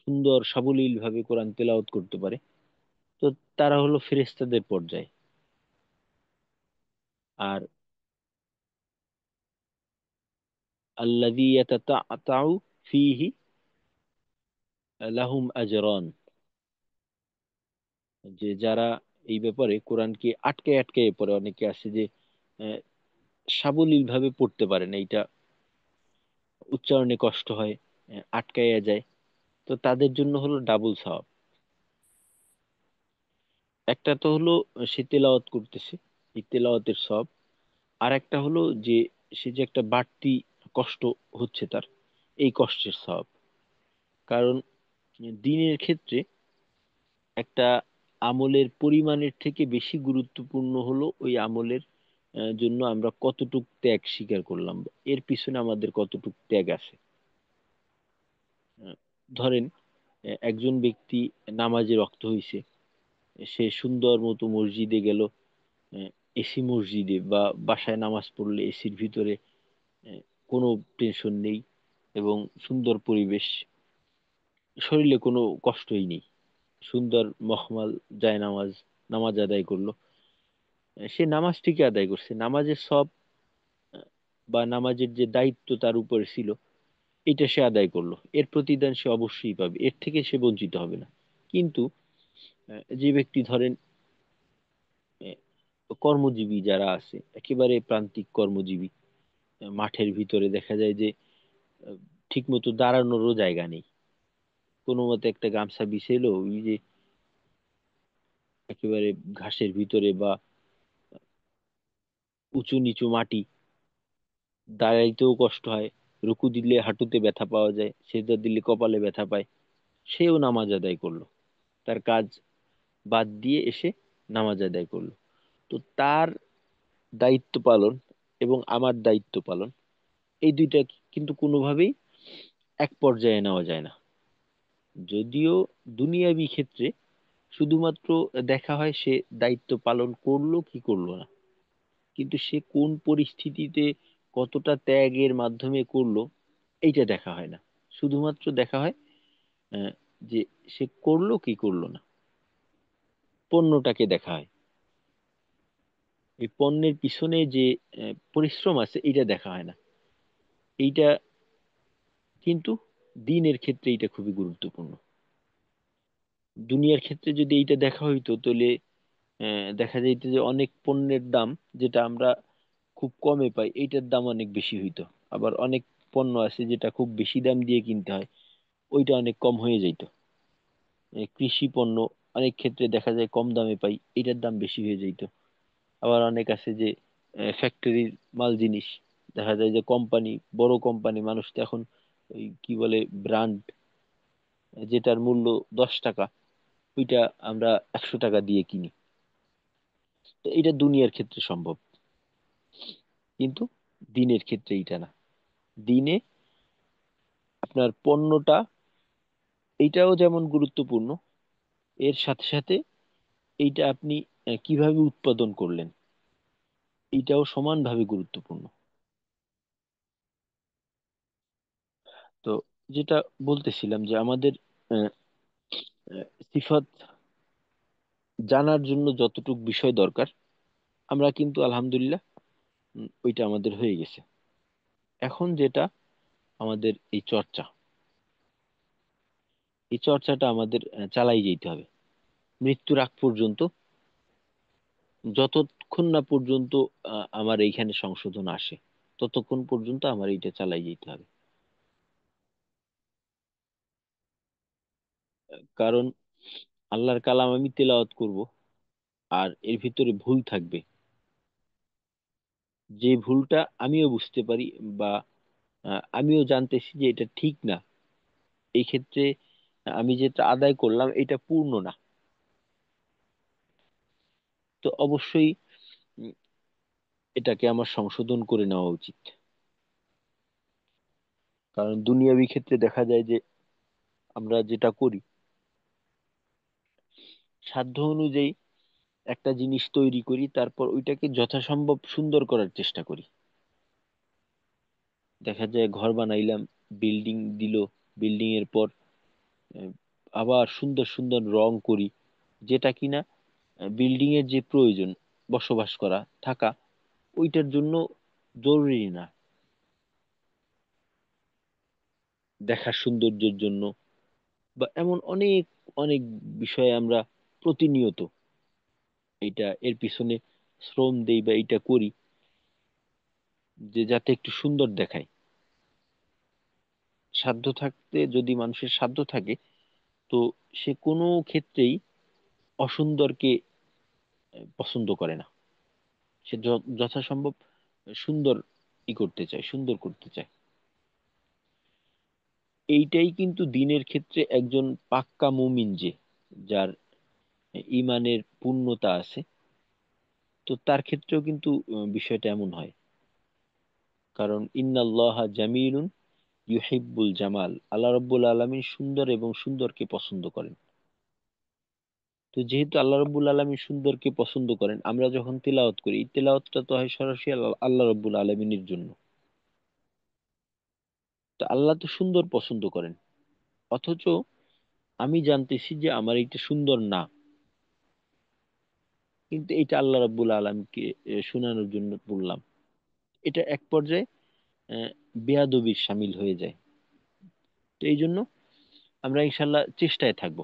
সুন্দর সাবলীল ভাবে কোরআন তেলাওয়াত করতে পারে, তো তারা হলো ফেরেশতাদের পর্যায়ে। আর আল্লাযী ইয়াতাতাউ ফীহি লাহুম আজরান, যে যারা এই ব্যাপারে কোরআনকে আটকে আটকে পড়ে, অনেকে আছে যে সাবলীল ভাবে পড়তে পারে না, এইটা উচ্চারণে কষ্ট হয়, আটকাইয়া যায়, তো তাদের জন্য হলো ডাবল সওয়াব। একটা তো হলো সে তেলাওয়াত করতেছে, এই তেলাওয়াতের সওয়াব। আর একটা হলো যে সে যে একটা বাড়তি কষ্ট হচ্ছে তার, এই কষ্টের সওয়াব। কারণ দিনের ক্ষেত্রে একটা আমলের পরিমাণের থেকে বেশি গুরুত্বপূর্ণ হলো ওই আমলের জন্য আমরা কতটুক ত্যাগ স্বীকার করলাম, এর পিছনে আমাদের কতটুক ত্যাগ আছে। আহ, ধরেন একজন ব্যক্তি নামাজে রক্ত হইছে, সে সুন্দর মতো মসজিদে গেল, এসি মসজিদে বা বাসায় নামাজ পড়লে এসির ভিতরে, আহ, কোনো টেনশন নেই এবং সুন্দর পরিবেশ, শরীরে কোনো কষ্টই নেই, সুন্দর মখমল যায় নামাজ, নামাজ আদায় করলো। সে নামাজ ঠিকই আদায় করছে, নামাজের সব বা নামাজের যে দায়িত্ব তার উপরে ছিল এটা সে আদায় করলো, এর প্রতিদান সে অবশ্যই পাবে, এর থেকে সে বঞ্চিত হবে না। কিন্তু যে ব্যক্তি ধরেন কর্মজীবী যারা আছে, একেবারে প্রান্তিক কর্মজীবী, মাঠের ভিতরে দেখা যায় যে ঠিক মতো দাঁড়ানোরও জায়গা নেই, কোনো মতে একটা গামছা বিছাইলো ওই যে একেবারে ঘাসের ভিতরে বা উঁচু নিচু মাটি, দাঁড়াইতেও কষ্ট হয়, রুকু দিলে হাঁটুতে ব্যথা পাওয়া যায়, সেজদা দিলে কপালে ব্যথা পায়, সেও নামাজ আদায় করলো, তার কাজ বাদ দিয়ে এসে নামাজ আদায় করলো। তো তার দায়িত্ব পালন এবং আমার দায়িত্ব পালন, এই দুইটা কিন্তু কোনোভাবেই এক পর্যায়ে নেওয়া যায় না। যদিও দুনিয়াবি ক্ষেত্রে শুধুমাত্র দেখা হয় সে দায়িত্ব পালন করলো কি করলো না, কিন্তু সে কোন পরিস্থিতিতে কতটা ত্যাগের মাধ্যমে করলো এইটা দেখা হয় না। শুধুমাত্র দেখা হয় আহ, যে সে করলো কি করলো না, পণ্যটাকে দেখা হয়, এই পণ্যের পিছনে যে পরিশ্রম আছে এটা দেখা হয় না। এইটা কিন্তু দিনের ক্ষেত্রে এটা খুবই গুরুত্বপূর্ণ। দুনিয়ার ক্ষেত্রে যদি এইটা দেখা হইতো তাহলে দেখা যাইত যে অনেক পণ্যের দাম যেটা আমরা খুব কমে পাই এইটার দাম অনেক বেশি হইতো। আবার অনেক পণ্য আছে যেটা খুব বেশি দাম দিয়ে কিনতে হয়, ওইটা অনেক কম হয়ে যাইত। কৃষি পণ্য অনেক ক্ষেত্রে দেখা যায় কম দামে পাই, এটার দাম বেশি হয়ে যাইত। আবার অনেক আছে যে ফ্যাক্টরির মাল জিনিস, দেখা যায় যে কোম্পানি, বড় কোম্পানি, মানুষ তো এখন ওই কি বলে ব্র্যান্ড, যেটার মূল্য 10 টাকা ওইটা আমরা 100 টাকা দিয়ে কিনি। তো এটা দুনিয়ার ক্ষেত্রে সম্ভব, কিন্তু দিনের ক্ষেত্রে এটা না। দিনে আপনার পণ্যটা এইটাও যেমন গুরুত্বপূর্ণ, এর সাথে সাথে এইটা আপনি কিভাবে উৎপাদন করলেন এইটাও সমানভাবে গুরুত্বপূর্ণ। তো যেটা বলতেছিলাম যে আমাদের আহ, সিফাত জানার জন্য যতটুকু বিষয় দরকার, আমরা কিন্তু আলহামদুলিল্লাহ ওইটা আমাদের হয়ে গেছে। এখন যেটা আমাদের এই চর্চাটা আমাদের চালাই যেতে হবে মৃত্যুর আগ পর্যন্ত, যতক্ষণ না পর্যন্ত আমার এইখানে সংশোধন আসে, ততক্ষণ পর্যন্ত আমার এইটা চালাই যেতে হবে। কারণ আল্লাহর কালাম আমি তেলাওয়াত করব, আর এর ভিতরে ভুল থাকবে, যে ভুলটা আমিও বুঝতে পারি, বা আমিও জানতেছি যে এটা ঠিক না। এই ক্ষেত্রে আমি যেটা আদায় করলাম এটা পূর্ণ না। তো অবশ্যই উম, এটাকে আমার সংশোধন করে নেওয়া উচিত। কারণ দুনিয়াবি ক্ষেত্রে দেখা যায় যে আমরা যেটা করি, সাধ্য অনুযায়ী একটা জিনিস তৈরি করি, তারপর ওইটাকে যথাসম্ভব সুন্দর করার চেষ্টা করি। দেখা যায় ঘর বানাইলাম, বিল্ডিং দিল, বিল্ডিং এর পর আহ, আবার সুন্দর সুন্দর রং করি, যেটা কিনা বিল্ডিং এর যে প্রয়োজন, বসবাস করা, থাকা, ওইটার জন্য জরুরি না, দেখার সৌন্দর্যের জন্য, বা এমন অনেক অনেক বিষয়ে আমরা প্রতিনিয়ত এটা এর পিছনে শ্রম দেই বা এটা করি, যে যাতে একটু সুন্দর দেখায়। সাধ্য থাকতে, যদি মানুষের সাধ্য থাকে, তো সে কোনো ক্ষেত্রেই অসুন্দরকে পছন্দ করে না। সে যথাসম্ভব সুন্দর করতে চায়, সুন্দর করতে চায়। এইটাই কিন্তু দিনের ক্ষেত্রে একজন পাক্কা মুমিন, যার ইমানের পূর্ণতা আছে, তো তার ক্ষেত্রেও কিন্তু বিষয়টা এমন হয়। কারণ ইন্নাল্লাহা জামিলুন ইউহিব্বুল জামাল, আল্লাহ রাব্বুল আলামিন সুন্দর এবং সুন্দরকে পছন্দ করেন। তো যেহেতু আল্লাহ রাব্বুল আলামিন সুন্দরকে পছন্দ করেন, আমরা যখন তেলাওয়াত করি, এই তেলাওয়াতটা তো হয় সরাসরি আল্লাহ রাব্বুল আলামিনের জন্য। তো আল্লাহ তো সুন্দর পছন্দ করেন, অথচ আমি জানতেছি যে আমার এইটা সুন্দর না, কিন্তু এটা আল্লাহ রাব্বুল আলামিনকে শোনানোর জন্য বললাম। এটা এক পর্যায়ে আহ, বেয়াদবির শামিল হয়ে যায়। তো এই জন্য আমরা ইনশাল্লাহ চেষ্টায় থাকবো,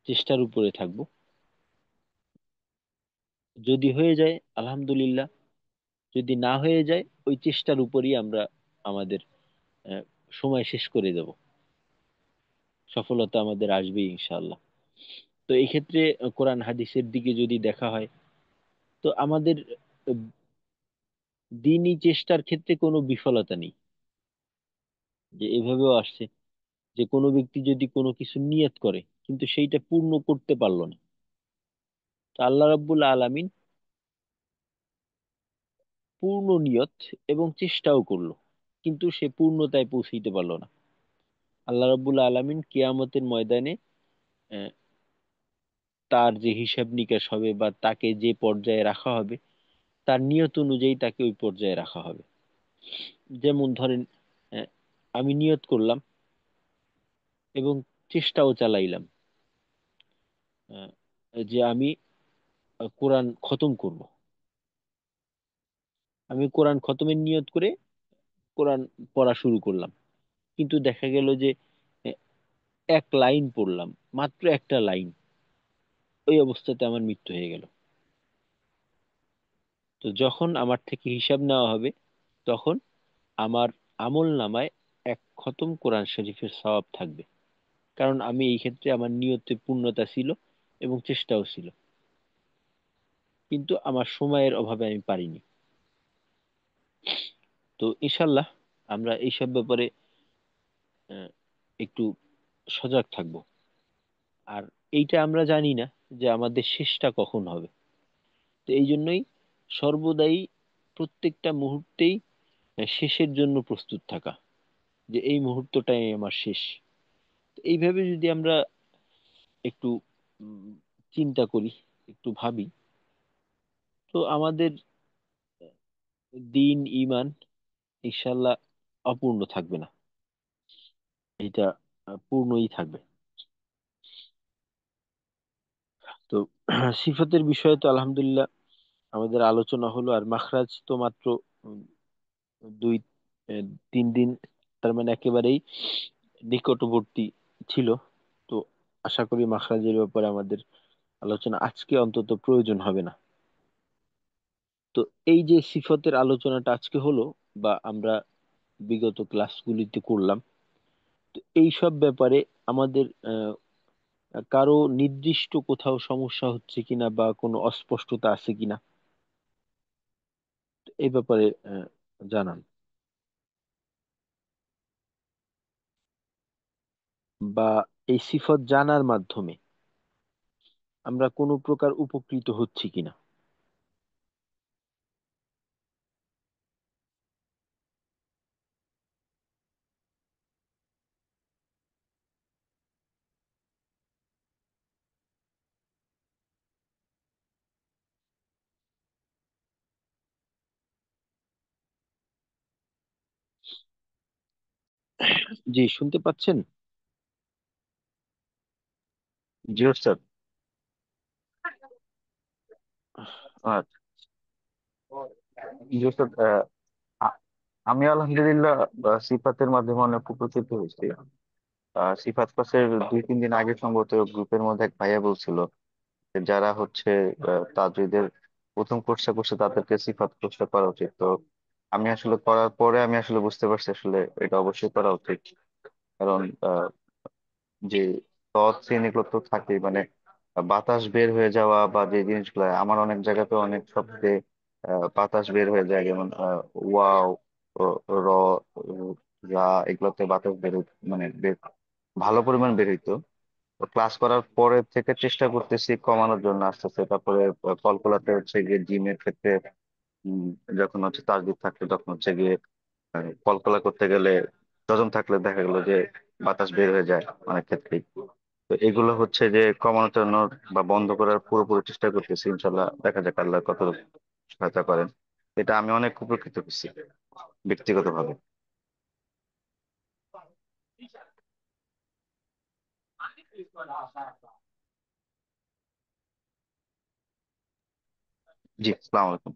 চেষ্টার উপরে থাকবো। যদি হয়ে যায় আলহামদুলিল্লাহ, যদি না হয়ে যায় ওই চেষ্টার উপরই আমরা আমাদের আহ, সময় শেষ করে দেব। সফলতা আমাদের আসবেই ইনশাআল্লাহ। তো এই ক্ষেত্রে কোরআন হাদিসের দিকে যদি দেখা হয়, তো আমাদের আহ, দিনই চেষ্টার ক্ষেত্রে কোনো বিফলতা নেই। যে এভাবেও আসছে যে কোনো ব্যক্তি যদি কোনো কিছু নিয়ত করে কিন্তু সেইটা পূর্ণ করতে পারলো না, তো আল্লাহ রাব্বুল আলামিন পূর্ণ নিয়ত এবং চেষ্টাও করলো, কিন্তু সে পূর্ণতায় পৌঁছাইতে পারলো না। আল্লাহ রাব্বুল আলামিন কিয়ামতের ময়দানে আহ, তার যে হিসাব নিকাশ হবে বা তাকে যে পর্যায়ে রাখা হবে, তার নিয়ত অনুযায়ী তাকে ওই পর্যায়ে রাখা হবে। যেমন ধরেন, আহ, আমি নিয়ত করলাম এবং চেষ্টাও চালাইলাম আহ, যে আমি কোরআন খতম করব। আমি কোরআন খতমের নিয়ত করে কোরআন পড়া শুরু করলাম, কিন্তু দেখা গেল যে আহ, এক লাইন পড়লাম, মাত্র একটা লাইন, ওই অবস্থাতে আমার মৃত্যু হয়ে গেল। তো যখন আমার থেকে হিসাব নেওয়া হবে, তখন আমার আমল নামায় এক খতম কোরআন শরীফের সওয়াব থাকবে। কারণ আমি এই ক্ষেত্রে আমার নিয়তে পূর্ণতা ছিল এবং চেষ্টাও ছিল, কিন্তু আমার সময়ের অভাবে আমি পারিনি। তো ইনশাল্লাহ আমরা এইসব ব্যাপারে আহ, একটু সজাগ থাকব। আর এইটা আমরা জানি না যে আমাদের শেষটা কখন হবে। তো এই জন্যই সর্বদাই প্রত্যেকটা মুহূর্তেই শেষের জন্য প্রস্তুত থাকা, যে এই মুহূর্তটাই আমার শেষ। তো এইভাবে যদি আমরা একটু উম, চিন্তা করি, একটু ভাবি, তো তো আমাদের দিন ইমান ইনশাল্লাহ অপূর্ণ থাকবে না, এটা পূর্ণই থাকবে। তো সিফাতের বিষয়ে তো আলহামদুলিল্লাহ আমাদের আলোচনা হলো। আর মাখরাজ তো মাত্র উম, দুই 3 দিন, তার মানে একেবারেই নিকটবর্তী ছিল। তো আশা করি মাখরাজের ব্যাপারে আমাদের আলোচনা আজকে অন্তত প্রয়োজন হবে না। তো এই যে সিফতের আলোচনাটা আজকে হলো, বা আমরা বিগত ক্লাসগুলিতে করলাম, তো এই সব ব্যাপারে আমাদের কারো নির্দিষ্ট কোথাও সমস্যা হচ্ছে কিনা বা কোনো অস্পষ্টতা আছে কিনা, তো এই ব্যাপারে জানান। বা এই সিফত জানার মাধ্যমে আমরা কোনো প্রকার উপকৃত হচ্ছি কিনা। জি, শুনতে পাচ্ছেন? জি স্যার। আচ্ছা। জি স্যার। আ- আমি আলহামদুলিল্লাহ সিফাতের মাধ্যমে অনেক উপকৃত হয়েছি। সিফাত ক্লাসের 2-3 দিন আগে সম্ভবত গ্রুপের মধ্যে এক ভাইয়া বলছিল যে যারা হচ্ছে তাজউদের প্রথম কোর্সটা করছে তাদেরকে সিফাত কোর্সটা করা উচিত। তো আমি আসলে করার পরে আমি আসলে বুঝতে পারছি আসলে এটা অবশ্যই করা উচিত। কারণ যে ত্বক চেন এগুলো তো থাকেই, মানে বাতাস বের হয়ে যাওয়া বা যে জিনিসগুলো আমার অনেক জায়গাতে অনেক শব্দে বাতাস বের হয়ে যায়, যেমন ওয়াও, র, রা, এগুলোতে বাতাস মানে ভালো পরিমাণ বের হইতো। ক্লাস করার পরে থেকে চেষ্টা করতেছি কমানোর জন্য আস্তে আস্তে। তারপরে কলকলাতে হচ্ছে গিয়ে জিমের ক্ষেত্রে উম, যখন হচ্ছে তাসবিহ থাকতো তখন হচ্ছে গিয়ে কলকলা করতে গেলে ডজন থাকলে দেখা গেলো যে বাতাস বের হয়ে যায় অনেক ক্ষেত্রেই। তো এগুলো হচ্ছে যে কমানোর জন্য বা বন্ধ করার পুরোপুরি চেষ্টা করতেছি, ইনশাল্লাহ দেখা যাক আল্লাহ কত সহায়তা করেন। এটা আমি অনেক উপকৃত হচ্ছি ব্যক্তিগতভাবে। জি, আসসালামু আলাইকুম।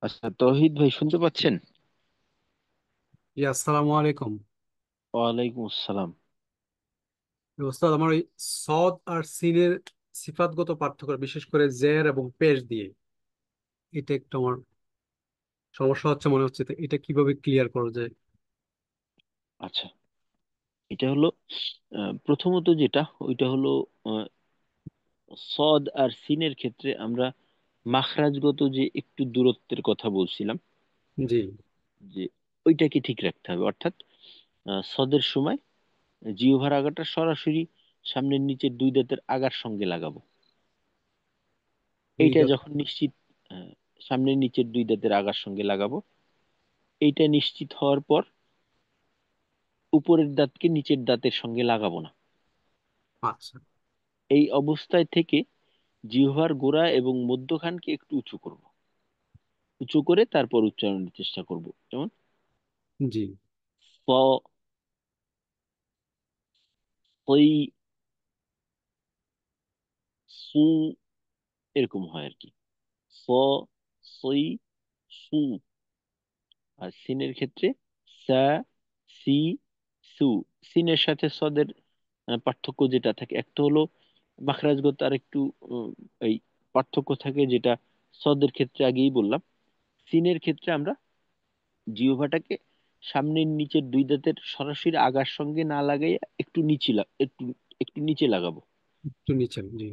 আচ্ছা, তৌহিদ ভাই শুনতে পাচ্ছেন? জি, আসসালামু আলাইকুম। ওয়ালাইকুম আসসালাম। ওস্তাদ, আমার ওই সদ আর সিনের সিফাতগত পার্থক্য, বিশেষ করে জের এবং পেশ দিয়ে, এটা একটু আমার সমস্যা হচ্ছে মনে হচ্ছে। তো এটা কিভাবে ক্লিয়ার করা যায়? আচ্ছা, এটা হলো প্রথমত যেটা, ওইটা হলো আহ, সদ আর সিনের ক্ষেত্রে আমরা মাখরাজগত যে একটু দূরত্বের কথা বলছিলাম, জি। যে ওইটাকে ঠিক রাখতে হবে। অর্থাৎ সদের সময় জিহ্বার আগাটা সরাসরি সামনের নিচের দুই দাঁতের আগার সঙ্গে লাগাবো। দুই এইটা দাঁত। যখন নিশ্চিত, আহ, সামনের নিচের দুই দাঁতের আগার সঙ্গে লাগাবো, এইটা নিশ্চিত হওয়ার পর উপরের দাঁতকে নিচের দাঁতের সঙ্গে লাগাবো না। আচ্ছা। এই অবস্থায় থেকে জিহ্বার গোড়া এবং মধ্যখানকে একটু উঁচু করব। উঁচু করে তারপর উচ্চারণের চেষ্টা করব। যেমন জি। প, পই, সু, এরকম হয় আর কি। স, সই, সু। আর সিনের ক্ষেত্রে সা, সি, সু। সিনের সাথে সদের পার্থক্য যেটা থাকে, একটা হলো মাখরাজগত, আর একটু উম, এই পার্থক্য থাকে, যেটা সদের ক্ষেত্রে আগেই বললাম। সিনের ক্ষেত্রে আমরা জিহ্বাটাকে সামনের নিচের দুই দাঁতের সরাসরি আগার সঙ্গে না লাগাইয়া একটু নিচে একটু একটু নিচে লাগাবো। একটু নিচে। জি।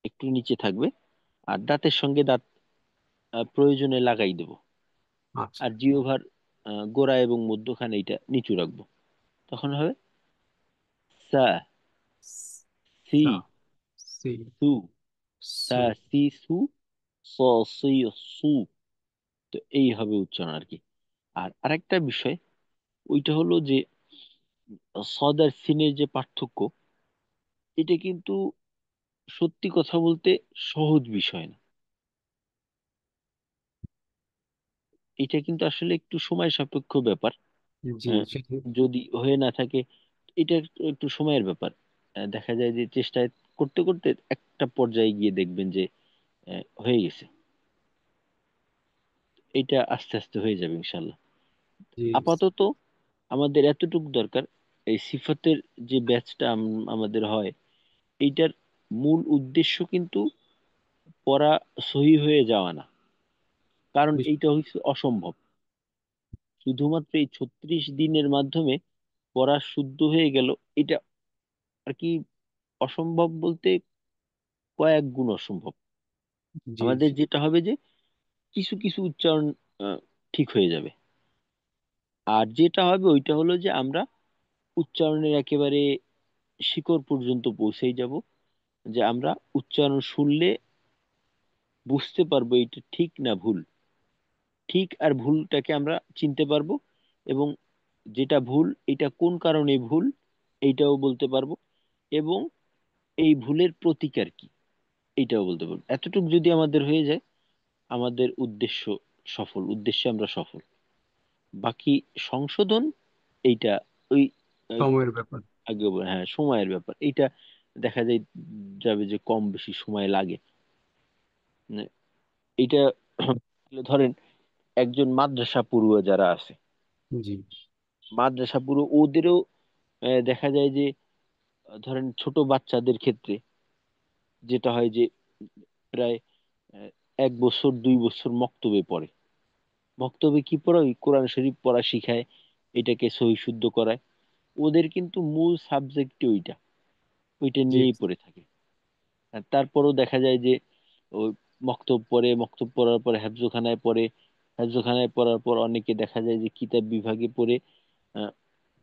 একটু নিচে থাকবে। আর দাঁতের সঙ্গে দাঁত প্রয়োজনে লাগাই দেব। আচ্ছা। আর জিহ্বার গোড়া এবং মধ্যখানে এটা নিচু রাখবো। তখন হবে সা, সি, সা, সি, সু, সা, সু। সি, সু, স, সি, সু। তো এই হবে উচ্চারণ আর কি। আর আরেকটা বিষয়, ওইটা হলো যে সদ আর সিনের যে পার্থক্য, এটা কিন্তু সত্যি কথা বলতে সহজ বিষয় না। এটা কিন্তু আসলে একটু সময় সাপেক্ষ ব্যাপার। জি, আহ, সেটি। যদি হয়ে না থাকে, এটা একটু একটু সময়ের ব্যাপার। দেখা যায় যে চেষ্টায় করতে করতে একটা পর্যায়ে গিয়ে দেখবেন যে হয়ে গেছে। এটা আস্তে আস্তে হয়ে যাবে ইনশাল্লাহ। জি, আপাতত আমাদের এতটুকু দরকার, এই সিফাতের যে ব্যাচটা আমাদের হয়, এইটার মূল উদ্দেশ্য কিন্তু পড়া সহি হয়ে যাওয়া না। কারণ বিশ- এইটা হচ্ছে অসম্ভব। শুধুমাত্র এই 36 দিনের মাধ্যমে পড়া শুদ্ধ হয়ে গেল, এটা আর কি অসম্ভব বলতে কয়েক গুণ অসম্ভব। জি, আমাদের যেটা হবে যে কিছু কিছু উচ্চারণ আহ, ঠিক হয়ে যাবে। আর যেটা হবে ওইটা হলো যে আমরা উচ্চারণের একেবারে শিকড় পর্যন্ত পৌঁছেই যাব, যে আমরা উচ্চারণ শুনলে বুঝতে পারবো এটা ঠিক না ভুল। ঠিক আর ভুলটাকে আমরা চিনতে পারবো, এবং যেটা ভুল এটা কোন কারণে ভুল এইটাও বলতে পারবো, এবং এই ভুলের প্রতিকার কি এইটাও বলতে পারবো। এতটুকু যদি আমাদের হয়ে যায়, আমাদের উদ্দেশ্য সফল, উদ্দেশ্যে আমরা সফল। বাকি সংশোধন এইটা ওই আহ, সময়ের ব্যাপার। হ্যাঁ, সময়ের ব্যাপার এইটা। দেখা যায় যাবে যে কম বেশি সময় লাগে। মানে এইটা ধরেন একজন মাদ্রাসা পড়ুয়া যারা আছে, জি, মাদ্রাসা পুরো ওদেরও দেখা যায় যে ধরেন ছোট বাচ্চাদের ক্ষেত্রে যেটা হয় যে প্রায় আহ, 1 বছর 2 বছর মক্তবে পড়ে। মক্তবে কি পড়া, ওই কোরআন শরীফ পড়া শিখায়, এটাকে সহি শুদ্ধ করায়। ওদের কিন্তু মূল সাবজেক্ট ওইটা, ওইটা জি, নিয়েই পড়ে থাকে। আর তারপরেও দেখা যায় যে ওই মক্তব পড়ে, মক্তব পড়ার পরে হেফজোখানায় পড়ে, হেফজোখানায় পড়ার পর অনেকে দেখা যায় যে কিতাব বিভাগে পড়ে আহ,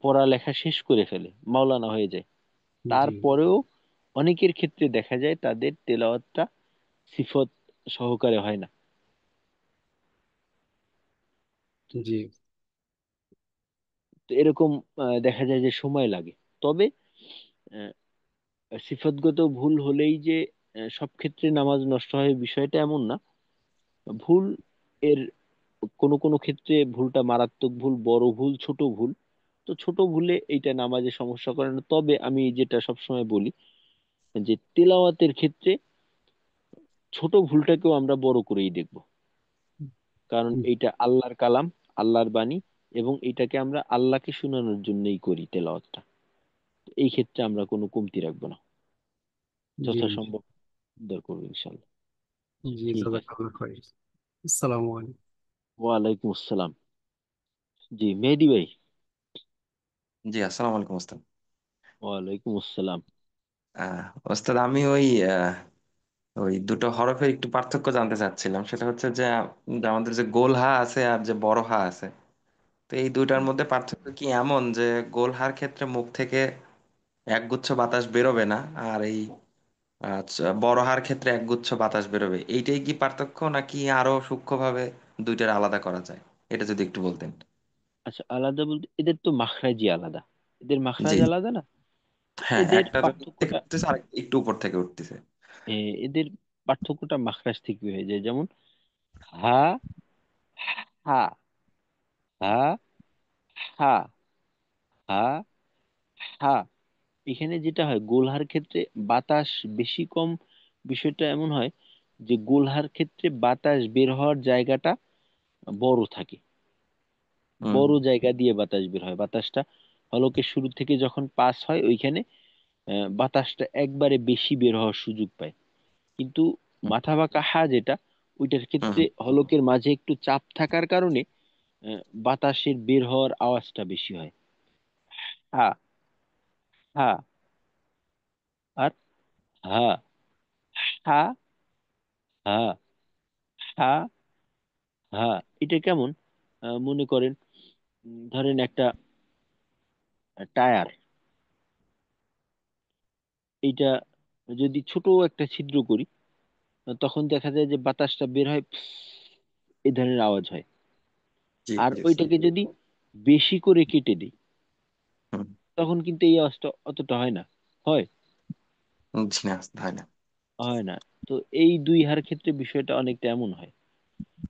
পড়ালেখা শেষ করে ফেলে, মাওলানা হয়ে যায়। জি, তারপরেও অনেকের ক্ষেত্রে দেখা যায় তাদের তেলাওয়াতটা সিফত সহকারে হয় না। জি, তো এরকম দেখা যায় যে সময় লাগে। তবে আহ, সিফতগত ভুল হলেই যে সব ক্ষেত্রে নামাজ নষ্ট হয় বিষয়টা এমন না। ভুল এর কোনো কোনো ক্ষেত্রে ভুলটা মারাত্মক ভুল, বড় ভুল, ছোট ভুল। তো ছোট ভুলে এইটা নামাজে সমস্যা করে না। তবে আমি যেটা সবসময় বলি যে তেলাওয়াতের ক্ষেত্রে ছোট ভুলটাকেও আমরা বড় করেই দেখব। কারণ এইটা আল্লাহর কালাম, আল্লাহর বাণী, এবং এটাকে আমরা আল্লাহকে শোনানোর জন্যই করি তেলাওয়াতটা। এই ক্ষেত্রে আমরা কোনো কমতি রাখবো না, জি, যথাসম্ভব সুন্দর করবো ইনশাল্লাহ। জি, ঠিক আছে। জাযাকাল্লাহ খাইর। আসসালামু আলাইকুম। ওয়ালাইকুম আসসালাম। জি মেহেদি ভাই। জি, আসসালামু আলাইকুম ওস্তাদ। ওয়ালাইকুম আসসালাম। আহ ওস্তাদ, আমি ওই দুটো হরফের একটু পার্থক্য জানতে চাচ্ছিলাম। সেটা হচ্ছে যে যে আমাদের যে গোল হা আছে আর যে বড় হা আছে, তো এই দুইটার মধ্যে পার্থক্য কি এমন যে গোল হার ক্ষেত্রে মুখ থেকে একগুচ্ছ বাতাস বেরোবে না, আর এই বড় হার ক্ষেত্রে একগুচ্ছ বাতাস বেরোবে? এইটাই কি পার্থক্য, নাকি আরো সূক্ষ্মভাবে দুইটার আলাদা করা যায়? এটা যদি একটু বলতেন। আচ্ছা, আলাদা বলতে এদের তো মাখরাজি আলাদা, এদের জি। মাখরাজ আলাদা না। হ্যাঁ, এদের একটা নিচ থেকে পার্থক্যটা উঠতেছে আর একটু উপর থেকে উঠতেছে। এদের পার্থক্যটা মাখরাজ থেকে হয়ে যায়। যেমন হা, হা, হা, হা, হা, হা। এখানে যেটা হয় গোলহার ক্ষেত্রে বাতাস বেশি কম, বিষয়টা এমন হয় যে গোলহার ক্ষেত্রে বাতাস বের হওয়ার জায়গাটা বড় থাকে। হুম। বড় জায়গা দিয়ে বাতাস বের হয়, বাতাসটা হলকের শুরু থেকে যখন পাস হয় ওইখানে বাতাসটা একবারে বেশি বের হওয়ার সুযোগ পায়। কিন্তু মাথা বাঁকা হা যেটা, ওইটার হুম। ক্ষেত্রে হলকের মাঝে একটু চাপ থাকার কারণে বাতাসের বের হওয়ার আওয়াজটা বেশি হয়। হা, হা, আর হা, হা, হা, হা, হা। এটা কেমন, মনে করেন ধরেন একটা টায়ার, এইটা যদি ছোট একটা ছিদ্র করি, তখন দেখা যায় যে বাতাসটা বের হয়, এই ধরনের আওয়াজ হয়। জি আর জি স্যার। ওইটাকে যদি বেশি করে কেটে দিই, হুম। তখন কিন্তু এই আওয়াজটা অতটা হয় না। হয়? জি না, হয় না। হয় না। তো এই দুই হার ক্ষেত্রে বিষয়টা অনেকটা এমন হয়।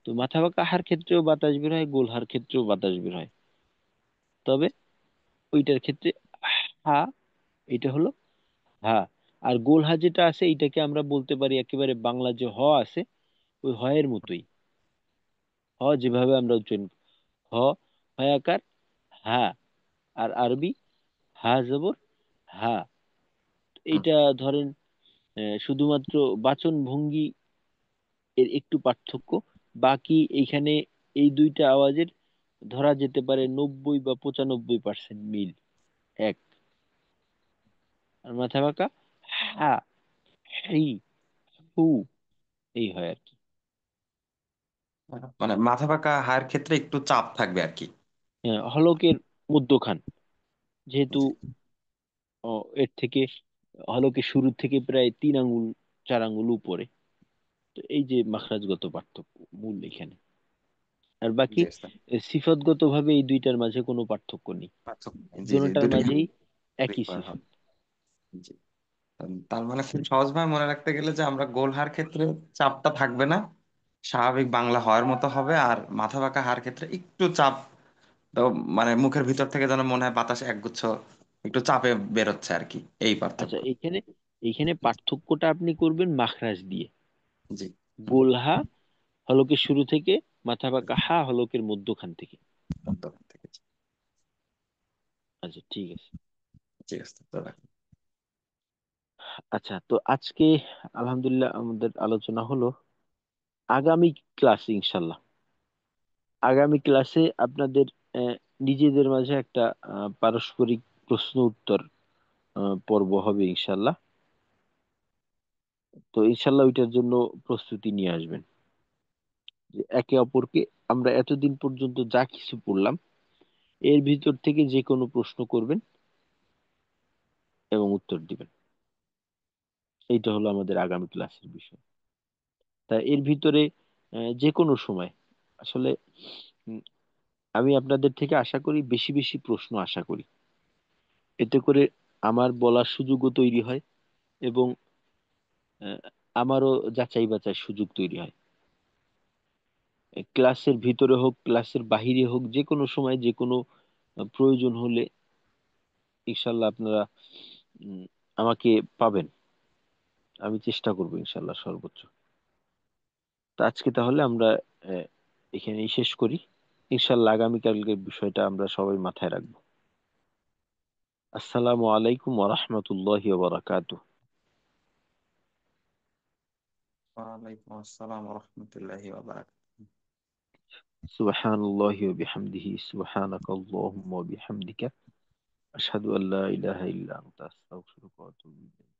তো মাথা বাঁকা হার ক্ষেত্রেও বাতাস বের হয়, গোল হার ক্ষেত্রেও বাতাস বের হয়। তবে ওইটার ক্ষেত্রে হা, এটা হলো হা। আর গোল হা যেটা আছে, এটাকে আমরা বলতে পারি একেবারে বাংলা যে হ আছে, ওই হ এর মতোই। হ যেভাবে আমরা উচ্চারণ করি, হ, হয়াকার, হা। আর আরবি হা জবর হা। হুম। এইটা ধরেন শুধুমাত্র বাচন ভঙ্গি এর একটু পার্থক্য। বাকি এইখানে এই দুইটা আওয়াজের ধরা যেতে পারে 90 বা 95% মিল এক। আর মাথা বাঁকা হা, হি, হু, এই হয় আর কি। মানে মাথা বাঁকা হায়ের ক্ষেত্রে একটু চাপ থাকবে আর কি। হলকের মধ্যখান যেহেতু, জি। এর থেকে হলকের শুরু থেকে প্রায় 3 আঙ্গুল 4 আঙ্গুল উপরে। তো এই যে মাখরাজগত পার্থক্য মূল এখানে। আর বাকি জি স্যার। সিফাতগত ভাবে এই দুইটার মাঝে কোনো পার্থক্য নেই। আচ্ছা। জি জি, দুটোটার দুটোই মাঝেই একই রিকোয়ার সিফাত। হবে। জি। তার মানে খুব সহজভাবে মনে রাখতে গেলে যে আমরা গোল হার ক্ষেত্রে চাপটা থাকবে না, স্বাভাবিক বাংলা হওয়ার মতো হবে। আর মাথা বাঁকা হার ক্ষেত্রে একটু চাপ, তো মানে মুখের ভিতর থেকে যেন মনে হয় বাতাস একগুচ্ছ একটু চাপে বেরোচ্ছে আর কি, এই আচ্ছা, পার্থক্য। এইখানে এইখানে পার্থক্যটা আপনি করবেন মাখরাজ দিয়ে। জি। হুম। গোলহা হলকের শুরু থেকে, মাথা বাঁকা হা হলকের মধ্যখান থেকে। মধ্যখান থেকে। আচ্ছা, ঠিক আছে। জি আছে তো রাখুন। আচ্ছা, তো আজকে আলহামদুলিল্লাহ আমাদের আলোচনা হলো। আগামী ক্লাসে ইনশাল্লাহ, আগামী ক্লাসে আপনাদের আহ, নিজেদের মাঝে একটা পারস্পরিক প্রশ্ন উত্তর পর্ব হবে ইনশাল্লাহ। তো ইনশাল্লাহ ওইটার জন্য প্রস্তুতি নিয়ে আসবেন, যে একে অপরকে আমরা এতদিন পর্যন্ত যা কিছু পড়লাম এর ভিতর থেকে যে কোনো প্রশ্ন করবেন এবং উত্তর দিবেন। এইটা হলো আমাদের আগামী ক্লাসের বিষয়। তা এর ভিতরে যে কোনো সময় আসলে উম, আমি আপনাদের থেকে আশা করি বেশি বেশি প্রশ্ন আশা করি। এতে করে আমার বলার সুযোগও তৈরি হয় এবং আহ, আমারও যাচাই বাছাই সুযোগ তৈরি হয়। ক্লাসের ভিতরে হোক, ক্লাসের বাহিরে হোক, যে কোনো সময় যে কোনো প্রয়োজন হলে ইনশাল্লাহ আপনারা উম, আমাকে পাবেন। আমি চেষ্টা করবো ইনশাল্লাহ সর্বোচ্চ। তো আজকে তাহলে আমরা আহ, এখানেই শেষ করি। ইনশাল্লাহ আগামীকালকের বিষয়টা আমরা সবাই মাথায় রাখবো। আসসালামু আলাইকুম ওয়া রাহমাতুল্লাহি ওয়া বারাকাতুহু। ওয়ালাইকুম আসসালাম রহমতুল্লাহি ওয়া বারাকাতুহু। সুবহানাল্লাহি ওয়া বিহামদিহি, সুবহানাকাল্লাহুম্মা ওয়া বিহামদিকা, আশহাদু আল্লা ইলাহা ইল্লা আনতা, আস্তাগফিরুকা ওয়া আতুবু ইলাইক।